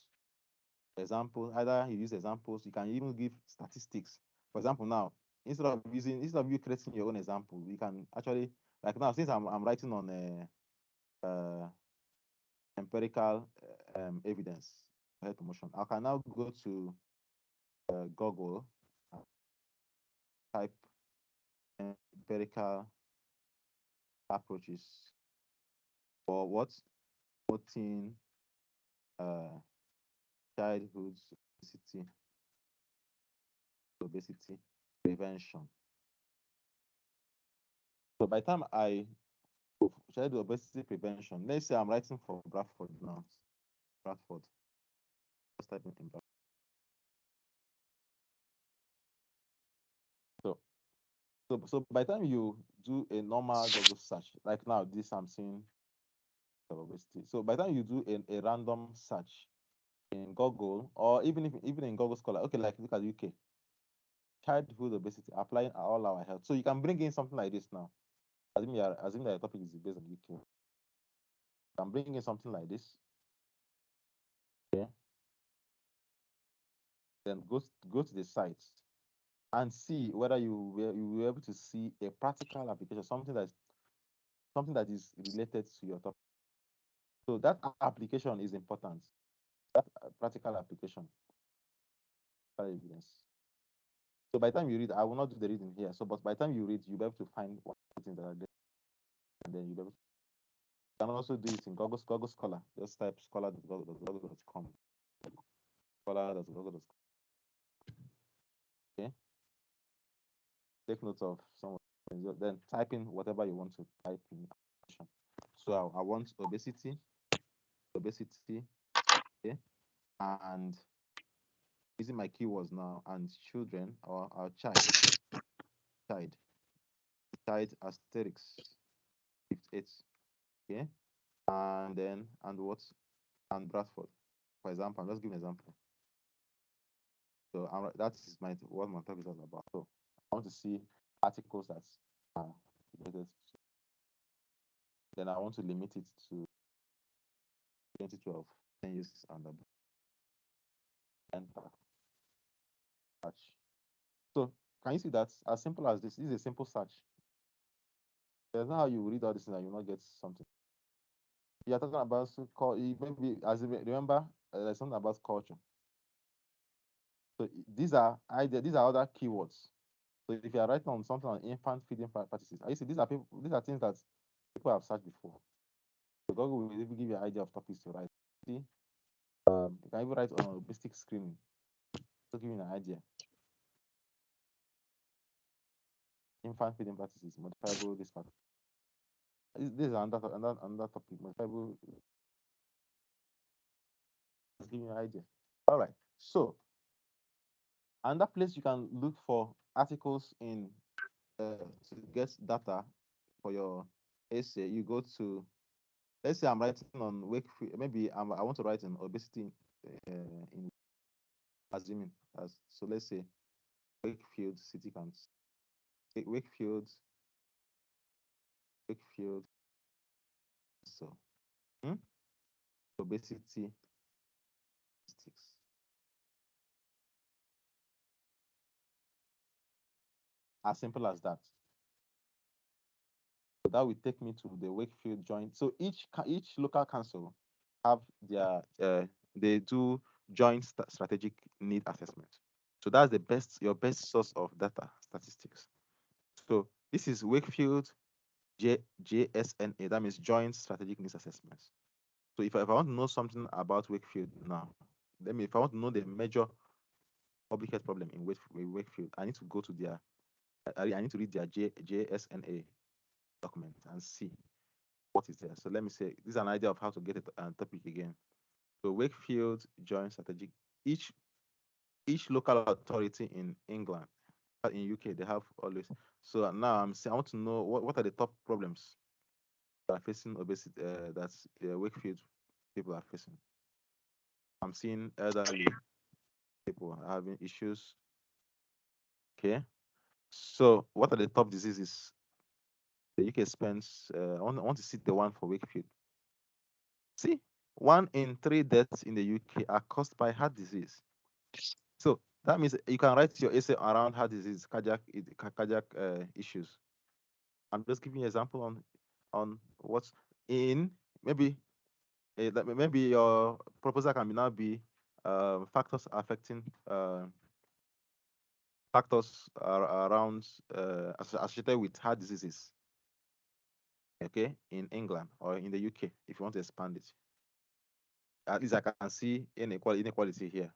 examples. Either you use examples, you can even give statistics. For example, now instead of you creating your own example, you can actually, like now, since I'm writing on empirical evidence for health promotion, I can now go to Google, and type empirical approaches for what promoting uh, childhood obesity prevention. So by the time I childhood obesity prevention, let's say I'm writing for Bradford now. Bradford. Just type in Bradford. So, so by the time you do a normal Google search, like now this I'm seeing obesity. So by the time you do a random search in Google, or even in Google Scholar, okay, like look at UK, childhood obesity applying all our health. So you can bring in something like this now. Assuming that the topic is based on UK. You can bring in something like this. Okay. Then go to the site and see whether you will able to see a practical application, something that is related to your topic. So that application is important. That practical application, evidence. So by the time you read, I will not do the reading here. So, but by the time you read, you'll be able to find what things that are there, and then you can also do it in Google Scholar. Just type scholar.google.com. Scholar.google.com. Okay. Take note of some of the things. Then type in whatever you want to type in. So I want obesity, okay, and using my keywords now, and children or our child, asterisk 58, okay, and then and what and Bradford, for example. I'm just giving an example. So that is what my topic is all about. So I want to see articles that are related. Then I want to limit it to 2012, 10 years and above. Enter, search. So can you see that as simple as this? This is a simple search. There's not how you read all this and you will not get something. You're talking about maybe as you remember there's something about culture. So these are other keywords. So if you are writing on something on infant feeding practices, I see these are things that people have searched before. So Google will even give you an idea of topics to write. See, you can even write on basic screening to give you an idea. Infant feeding practices, modifiable this part. This is another topic. Modifiable. Just give you an idea. All right. So another place you can look for articles in to get data for your essay, you go to, let's say I'm writing on Wakefield, maybe I want to write on obesity in assuming as, so let's say Wakefield City Council, Wakefield, so obesity statistics. As simple as that. So that will take me to the Wakefield joint. So each local council have their they do joint strategic need assessment. So that's your best source of data statistics. So this is Wakefield JSNA. That means Joint Strategic Needs Assessments. So if I want to know something about Wakefield now, if I want to know the major public health problem in Wakefield, I need to go to their I need to read their JSNA document and see what is there. So let me say this is an idea of how to get a topic again. So Wakefield Joint Strategic, each local authority in England in UK they have always. So now I'm saying I want to know what are the top problems that are facing obesity that's Wakefield people are facing. I'm seeing elderly people having issues. Okay. So what are the top diseases the UK spends? I want to see the one for Wakefield. See, 1 in 3 deaths in the UK are caused by heart disease. So that means you can write your essay around heart disease, cardiac issues. I'm just giving you an example on what's in maybe maybe your proposal can now be factors affecting factors around associated with heart diseases. Okay, in England or in the UK, if you want to expand it. At least I can see inequality here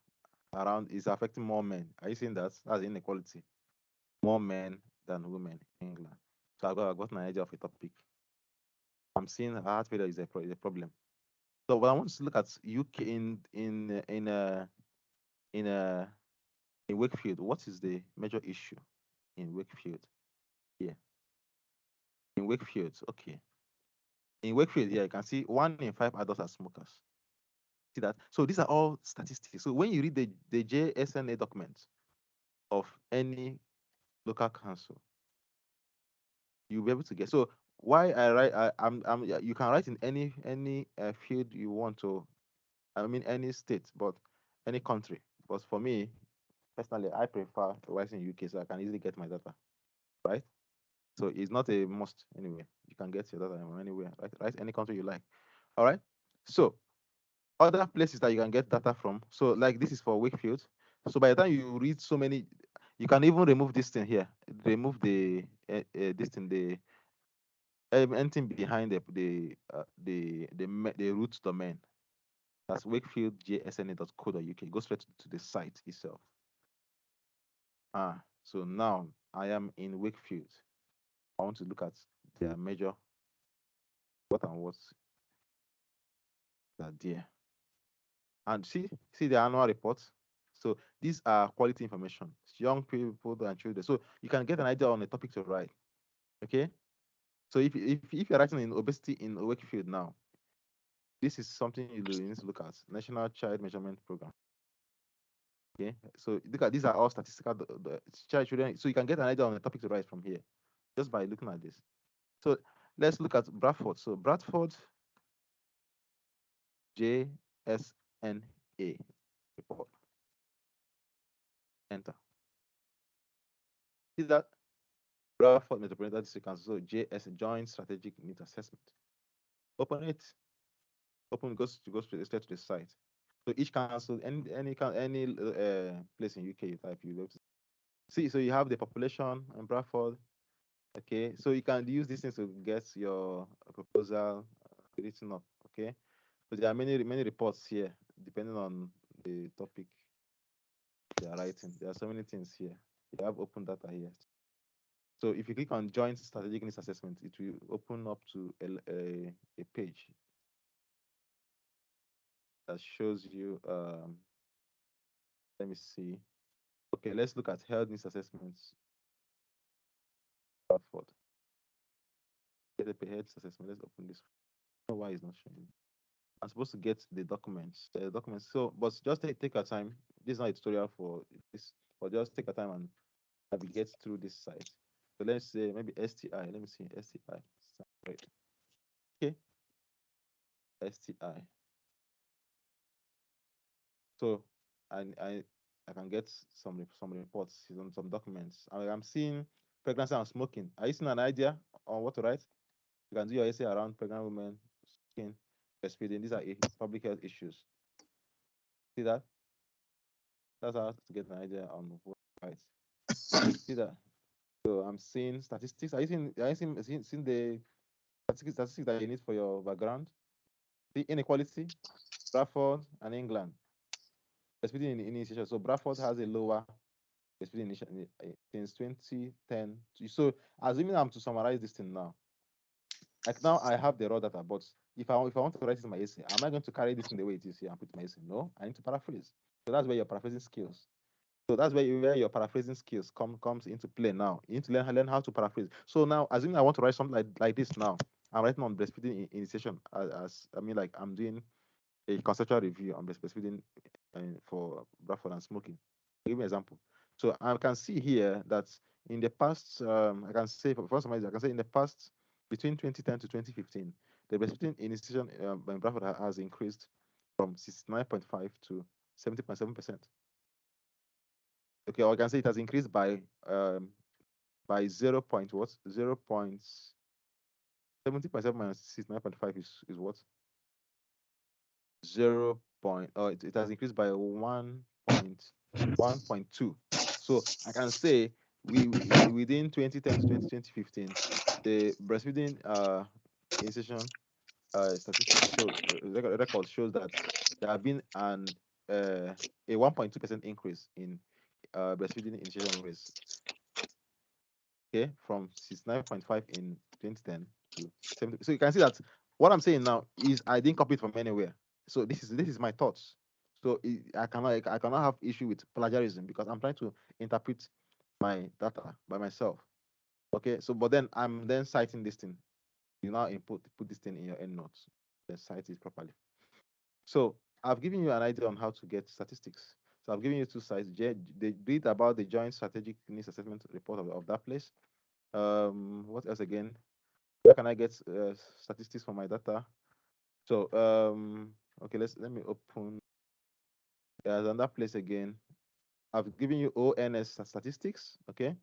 around is affecting more men. Are you seeing that? That's inequality. More men than women in England. So I got an idea of a topic. I'm seeing heart failure is a problem. So what I want to look at UK in Wakefield. What is the major issue in Wakefield? Yeah, in Wakefield. Okay, in Wakefield, yeah, you can see 1 in 5 adults are smokers. See that? So these are all statistics. So when you read the JSNA document of any local council, you'll be able to get. So why I write, yeah, you can write in any field you want to. I mean any state, but any country. But for me personally, I prefer to write in UK so I can easily get my data, right? So it's not a must anyway. You can get your data from anywhere, right? Right, any country you like. All right. So other places that you can get data from. So like this is for Wakefield. So by the time you read so many, you can even remove this thing here. Remove the this thing, the anything behind the root domain. That's wakefieldjsna.co.uk. Go straight to the site itself. So now I am in Wakefield. I want to look at their major what and what's that there. And see the annual reports. So these are quality information. It's young people and children. So you can get an idea on the topic to write. Okay. So if you're writing in obesity in Wakefield now, this is something you need to look at. National Child Measurement Program. Okay. So look at these are all statistical the child children. So you can get an idea on the topic to write from here, just by looking at this. So let's look at Bradford. So Bradford JSNA report. Enter. See that? Bradford Metropolitan District Council, so JS Joint Strategic Needs Assessment. Open it. Open goes straight to the site. So each council, any place in UK you type, you will see. So you have the population in Bradford. Okay, so you can use these things to get your proposal written up. Okay, so there are many reports here depending on the topic they are writing. There are so many things here. You have open data here. So if you click on Joint Strategic Needs Assessment, it will open up to a page that shows you. Let me see. Okay, let's look at health needs assessments. Bradford. Get a health assessment. Let's open this. I don't know why it's not showing. I'm supposed to get the documents. So, but just take your time. This is not a tutorial for this, but just take your time and navigate through this site. So let's say maybe STI. Let me see STI. Right. Okay. STI. So I can get some reports, some documents. I'm seeing pregnancy and smoking. Are you seeing an idea on what to write? You can do your essay around pregnant women, smoking, breastfeeding. These are public health issues. See that? That's how to get an idea on what to write. See that? So I'm seeing statistics. Are you seeing the statistics that you need for your background? The inequality, Bradford and England. Breastfeeding initiation. So Bradford has a lower breastfeeding initiation since 2010. So assuming I'm to summarize this thing now, like now I have the raw data, but if I want to write it in my essay, am I going to carry this in the way it is here and put my essay? No, I need to paraphrase. So that's where your paraphrasing skills. So that's where your paraphrasing skills comes into play now. You need to learn how to paraphrase. So now, assuming I want to write something like this now, I'm writing on breastfeeding initiation as I mean, like I'm doing a conceptual review on breastfeeding for Bradford and smoking. I'll give me an example. So I can see here that in the past, I can say for some reason, I can say in the past between 2010 to 2015, the breastfeeding initiation by Bradford has increased from 69.5 to 70.7%. Okay, or I can say it has increased by 0. What 0.70.7 minus 69.5 is what 0. It has increased by 1.2. So I can say within 2010 to 2015, the breastfeeding initiation statistics record shows that there have been a 1.2% increase in breastfeeding initiation rates. Okay, from 69.5 in 2010 to 70. So you can see that what I'm saying now is I didn't copy it from anywhere. So this is my thoughts. So I cannot have issue with plagiarism because I'm trying to interpret my data by myself. Okay, so but then I'm then citing this thing. You now put this thing in your end notes, then cite it properly. So I've given you an idea on how to get statistics. So I've given you two sites. They read about the joint strategic needs assessment report of that place. What else again? Where can I get statistics for my data? So okay, let me open. There's another place again. I've given you ONS statistics. Okay.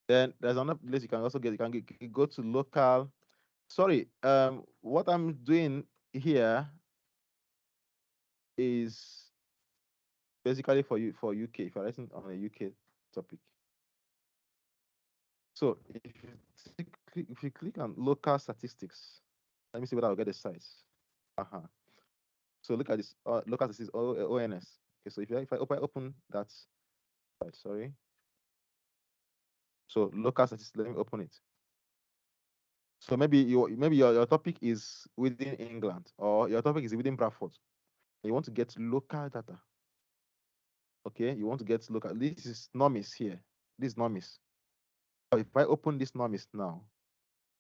Then there's another place you can also get. You go to local. Sorry. What I'm doing here is basically for UK. If you're writing on a UK topic. So if you click on local statistics, let me see whether I'll get the size. So look at this. Look at this is ONS. Okay, so if I open that site, sorry. So local statistics, let me open it. So maybe your topic is within England or your topic is within Bradford. You want to get local data. Okay, you want to get local. This is normis here. This is normis. So if I open this normis now,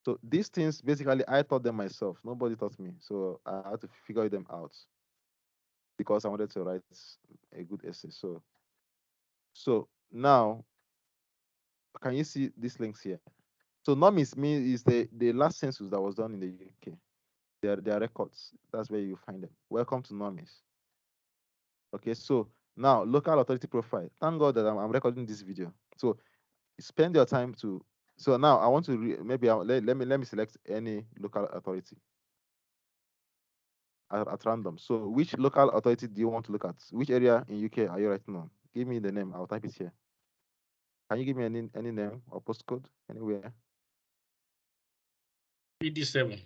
so these things basically I taught them myself. Nobody taught me. So I had to figure them out because I wanted to write a good essay. So now can you see these links here? So normis is the last census that was done in the UK. Their records. That's where you find them. Welcome to normis. Okay, so now local authority profile. Thank God that I'm recording this video. So spend your time to. So now I want to let me select any local authority at random. So which local authority do you want to look at? Which area in UK are you writing on? Give me the name. I'll type it here. Can you give me any name or postcode anywhere? BD7.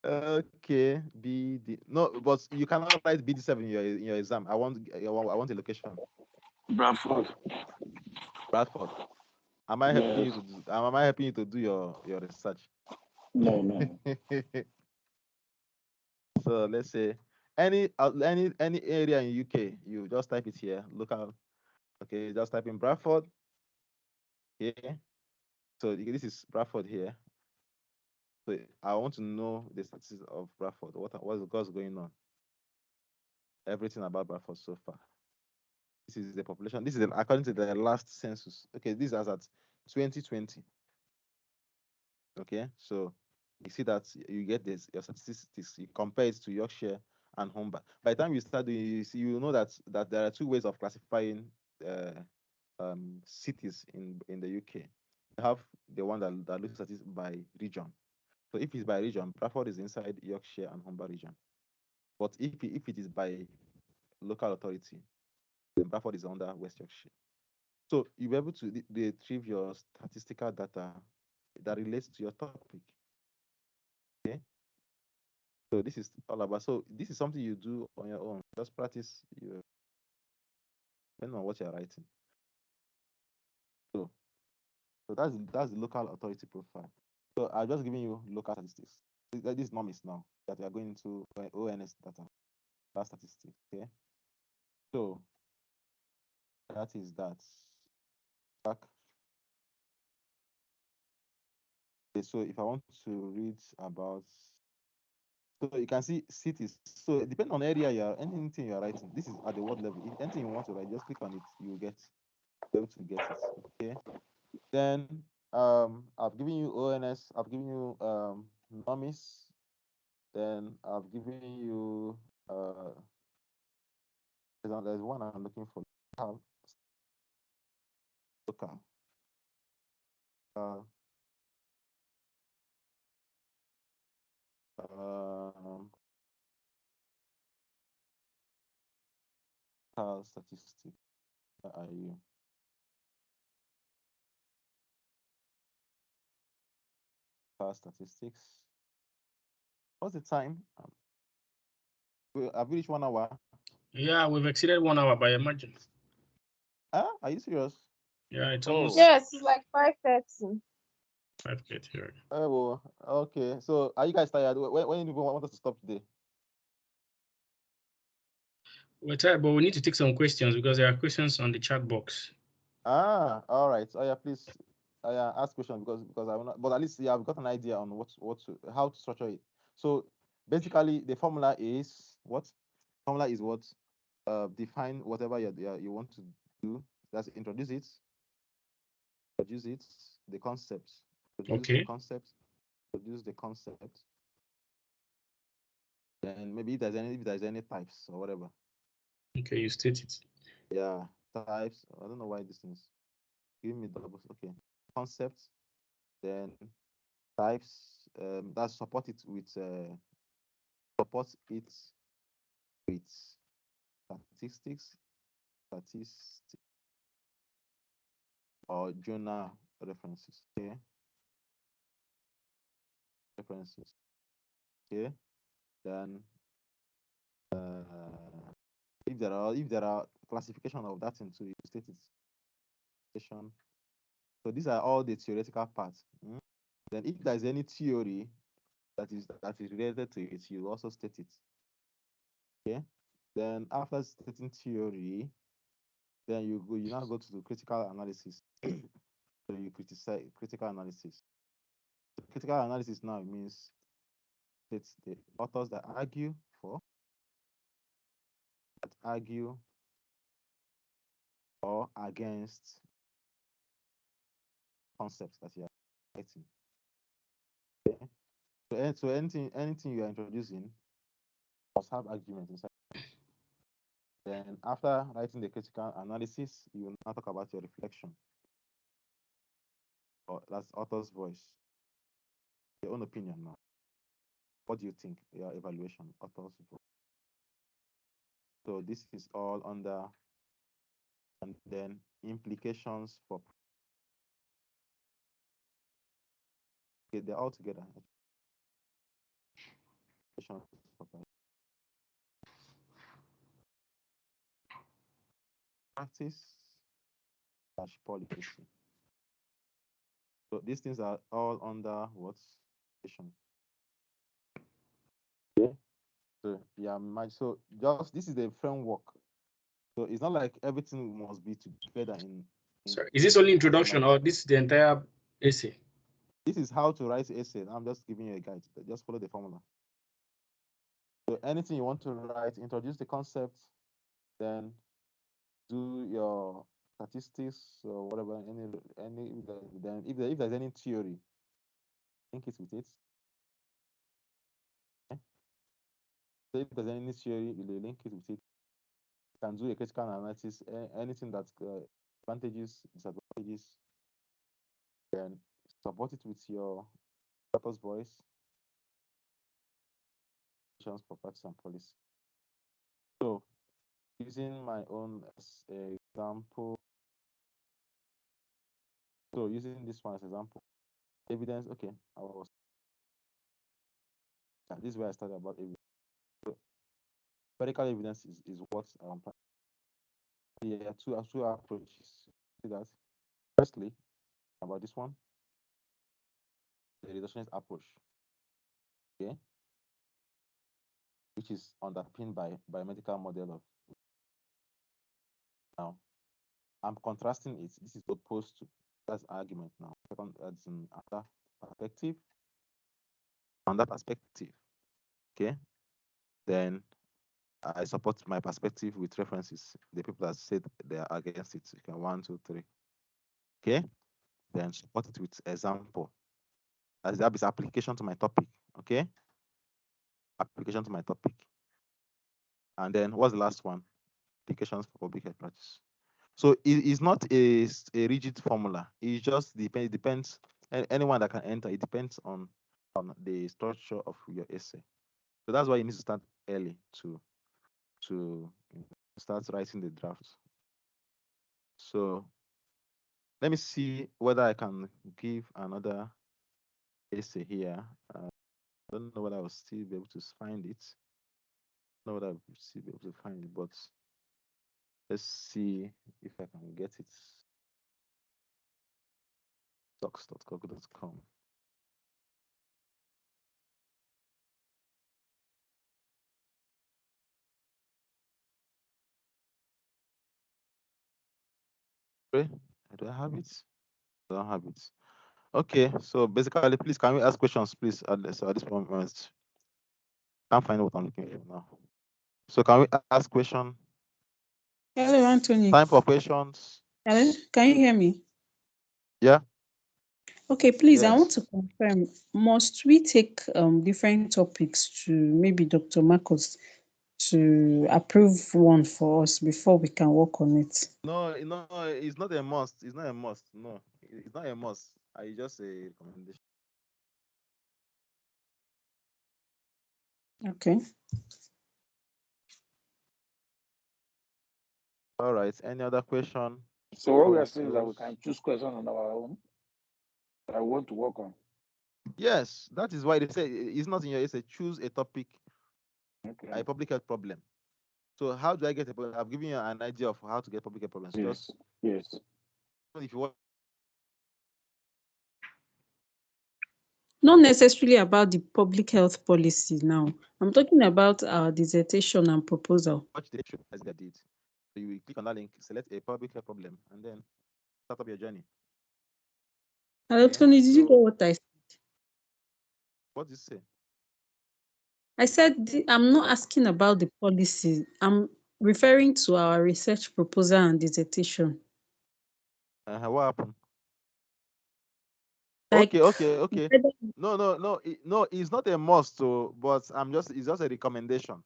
Okay, BD. No, but you cannot write BD7 in your exam. I want a location. Bradford. Bradford. Am I helping Yes. you to do? Am I helping you to do your research? No. So let's say any area in UK, you just type it here. Local. Okay, just type in Bradford. Okay. So this is Bradford here. So I want to know the statistics of Bradford. What's going on? Everything about Bradford so far. This is the population. This is according to the last census. Okay, this is at 2020. Okay, so you see that you get this your statistics. You compare it to Yorkshire and Humber. By the time you start doing, you know that there are two ways of classifying cities in the UK. You have the one that looks at it by region. So if it's by region, Bradford is inside Yorkshire and Humber region. But if it is by local authority, then Bradford is under West Yorkshire. So you'll be able to retrieve your statistical data that relates to your topic. Okay. So this is all about. So this is something you do on your own. Just practice depending on what you're writing. So that's the local authority profile. So I've just given you local statistics. This norm is now that we are going into ONS data. That statistics. Okay. So that is that. Back. Okay, so if I want to read about, so you can see cities. So depending on area you're anything you're writing, this is at the word level. If anything you want to write, just click on it, you get be able to get it. Okay. Then I've given you ONS, I've given you NOMIS, then I've given you there's one I'm looking for. Local. Uh, um, statistics. Where are you? Statistics. What's the time? Have we reached 1 hour? Yeah, we've exceeded 1 hour by a margin. Are you serious? Yeah, it's Oh. almost Yes, it's like 5:30. 5:30 here. Oh, well, okay. So are you guys tired? When do you want us to stop today? We're tired, but we need to take some questions because there are questions on the chat box. All right. Oh yeah, please. Yeah, ask questions because I will not. But at least I've got an idea on how to structure it. So basically, the formula is what? Formula is what? Define whatever you want to do. That's introduce it. Introduce it. The concept. Introduce the Okay. concept. Introduce the concept. And maybe if there's any types or whatever. Okay, you state it. Yeah, types. I don't know why this is. Give me doubles. Okay. Concept. Then types that support it with statistics, or journal references. Okay. References. Okay. Then if there are classification of that into you state it. So these are all the theoretical parts. Then if there's any theory that is related to it, you also state it. Okay. Then after stating theory, then you now go to the critical analysis. So you criticize critical analysis. So critical analysis now means it's the authors that argue or against concepts that you are writing. Okay. So anything you are introducing must have argument inside. Then after writing the critical analysis, you will now talk about your reflection. Or that's author's voice. Your own opinion now. What do you think? Your evaluation, author's voice. So this is all under, and then implications for. Okay, they're all together. Implications for practice / policy. So these things are all under what? Okay. So yeah, so just this is the framework. So it's not like everything must be together in Sorry, is this only introduction or this is the entire essay? This is how to write essay. I'm just giving you a guide. Just follow the formula. So anything you want to write, introduce the concept, then do your statistics or whatever. Then if there's any theory, link it with it. Okay. So if there's any theory, you link it with it. You can do a critical analysis. Anything that's advantages, disadvantages. Then support it with your purpose voice, for practice and policy. So using my own example. So using this one as example, evidence. Okay, this is where I started about evidence. So, empirical evidence is what there are two approaches. See that? Firstly, about this one, the reductionist approach. Okay, which is underpinned by biomedical model of Now, I'm contrasting it. This is opposed to that's argument now. Second, that's another perspective. On that perspective, okay, then I support my perspective with references. The people that said they are against it. You can 1, 2, 3. Okay, then support it with example. As that is application to my topic. Okay, application to my topic. And then what's the last one? Applications for public health practice. So it is not a rigid formula. It just depends. Anyone that can enter. It depends on the structure of your essay. So that's why you need to start early to start writing the draft. So let me see whether I can give another essay here. I don't know whether I will still be able to find it. I don't know whether I will still be able to find it, but let's see if I can get it. Docs.google.com. Okay, do I have it? I don't have it. Okay, so basically, please can we ask questions, please, at this moment? Can't find what I'm looking for now. So can we ask question? Hello, Anthony. Time for questions. Hello, can you hear me? Yeah. Okay, please, I Yes. want to confirm, must we take different topics to maybe Dr. Marcos to approve one for us before we can work on it? No, it's not a must. It's not a must. No, it's not a must. I just a recommendation. Okay. All right. Any other question? So what we are saying is that we can choose question on our own that we want to work on. Yes, that is why they say it's not in your essay. Choose a topic, Okay. a public health problem. So how do I get a problem? I've given you an idea of how to get public health problems. Yes. Just Yes. if you want. Not necessarily about the public health policy now. I'm talking about our dissertation and proposal. Watch the show as they did. So you will click on that link, select a public health problem, and then start up your journey. Hello, Okay, Tony, did you so- get what I said? What did you say? I said I'm not asking about the policy. I'm referring to our research proposal and dissertation. What happened? Like, Okay. No, it's not a must. So, but it's just a recommendation.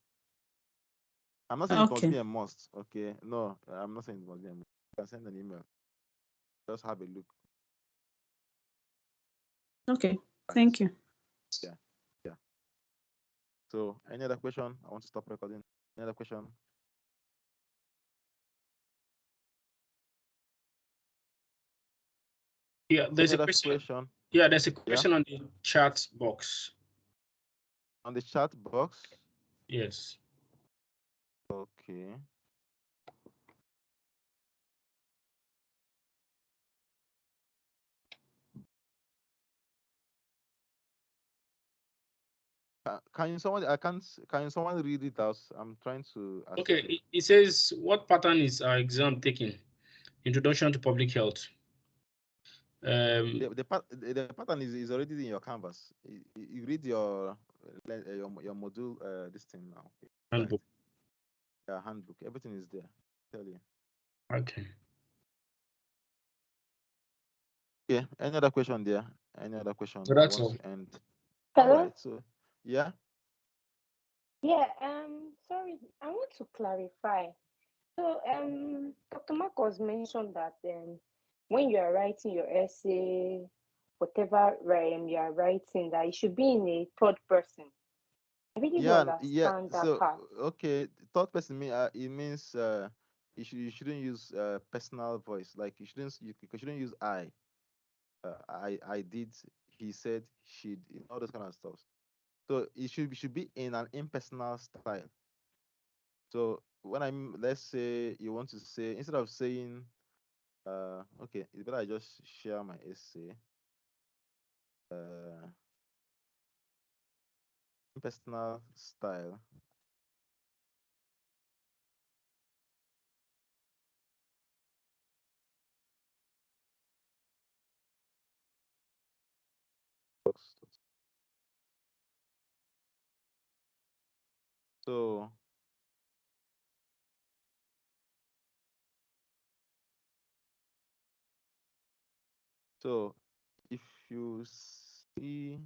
I'm not saying it must okay. be a must. Okay, no, I'm not saying it must be a must. You can send an email. Just have a look. Okay, thank you. Yeah. So, any other question? I want to stop recording. Any other question? Yeah, there's Any a other question. Yeah, there's a question on the chat box. On the chat box? Yes. Okay. Can someone read it out? I'm trying to assist. Okay, it says, what pattern is our exam taking? Introduction to public health. The pattern is already in your canvas. You read your module this thing now. Handbook. Yeah, handbook. Everything is there. I'll tell you. Okay. Yeah. Any other question there? Any other question? So that's all. And Hello? all right. So yeah. Yeah, sorry, I want to clarify. So, Dr. Marcos mentioned that when you are writing your essay, whatever you are writing, that it should be in a third person. I really don't understand that So part. okay, third person it means you shouldn't use personal voice. Like you shouldn't use I. I did. He said. She did. All those kind of stuff. So it should be in an impersonal style. So when let's say you want to say, instead of saying okay, it's better I just share my essay. Personal style. So if you see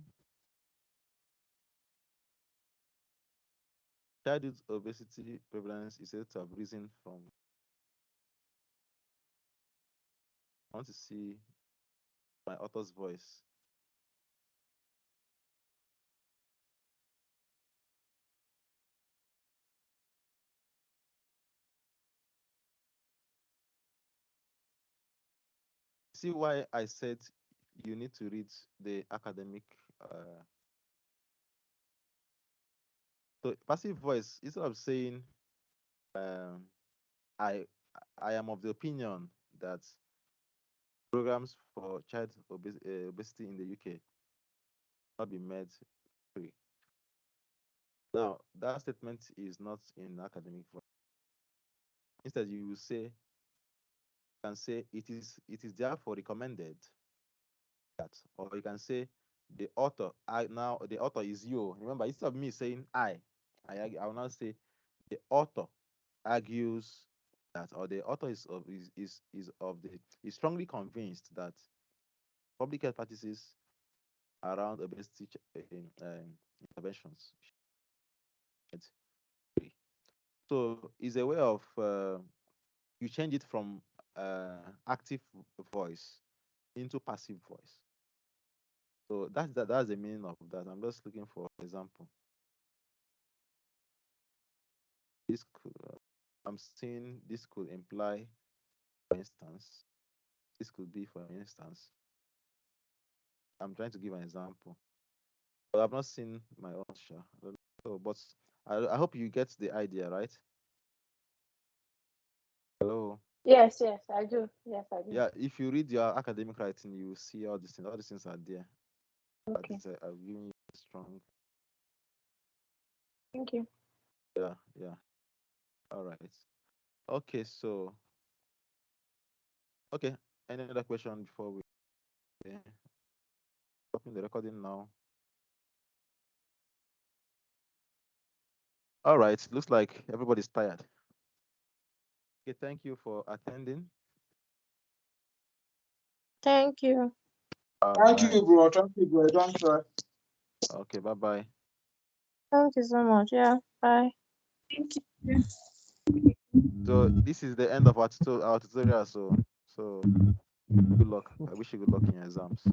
childhood obesity prevalence is said to have risen from, I want to see my author's voice. See why I said you need to read the academic. So passive voice, instead of saying um, I I am of the opinion that programs for child obesity in the UK not be made free. Now that statement is not in academic voice. Instead, you will say, can say it is therefore recommended that, or you can say the author. Now the author is you. Remember, instead of me saying I will now say the author argues that, or the author is strongly convinced that public health practices around obesity interventions. So it's a way of you change it from active voice into passive voice. So that's the meaning of that. I'm just looking for example. This could, I'm seeing this could imply, for instance, this could be, for instance, I'm trying to give an example, but I've not seen my own share. I don't know, but I hope you get the idea, right? Hello. Yes, yes, I do. Yes, I do. Yeah, if you read your academic writing, you will see all these things. All these things are there. Okay. I've given you a strong. Thank you. Yeah, yeah. All right. Okay, so okay. Any other question before we stopping the recording now? All right. Looks like everybody's tired. Okay, thank you for attending. Thank you. All Thank right. you, bro. Thank you, bro. Don't try. Okay, bye-bye. Thank you so much. Yeah. Bye. Thank you. So this is the end of our tutorial. So good luck. I wish you good luck in your exams.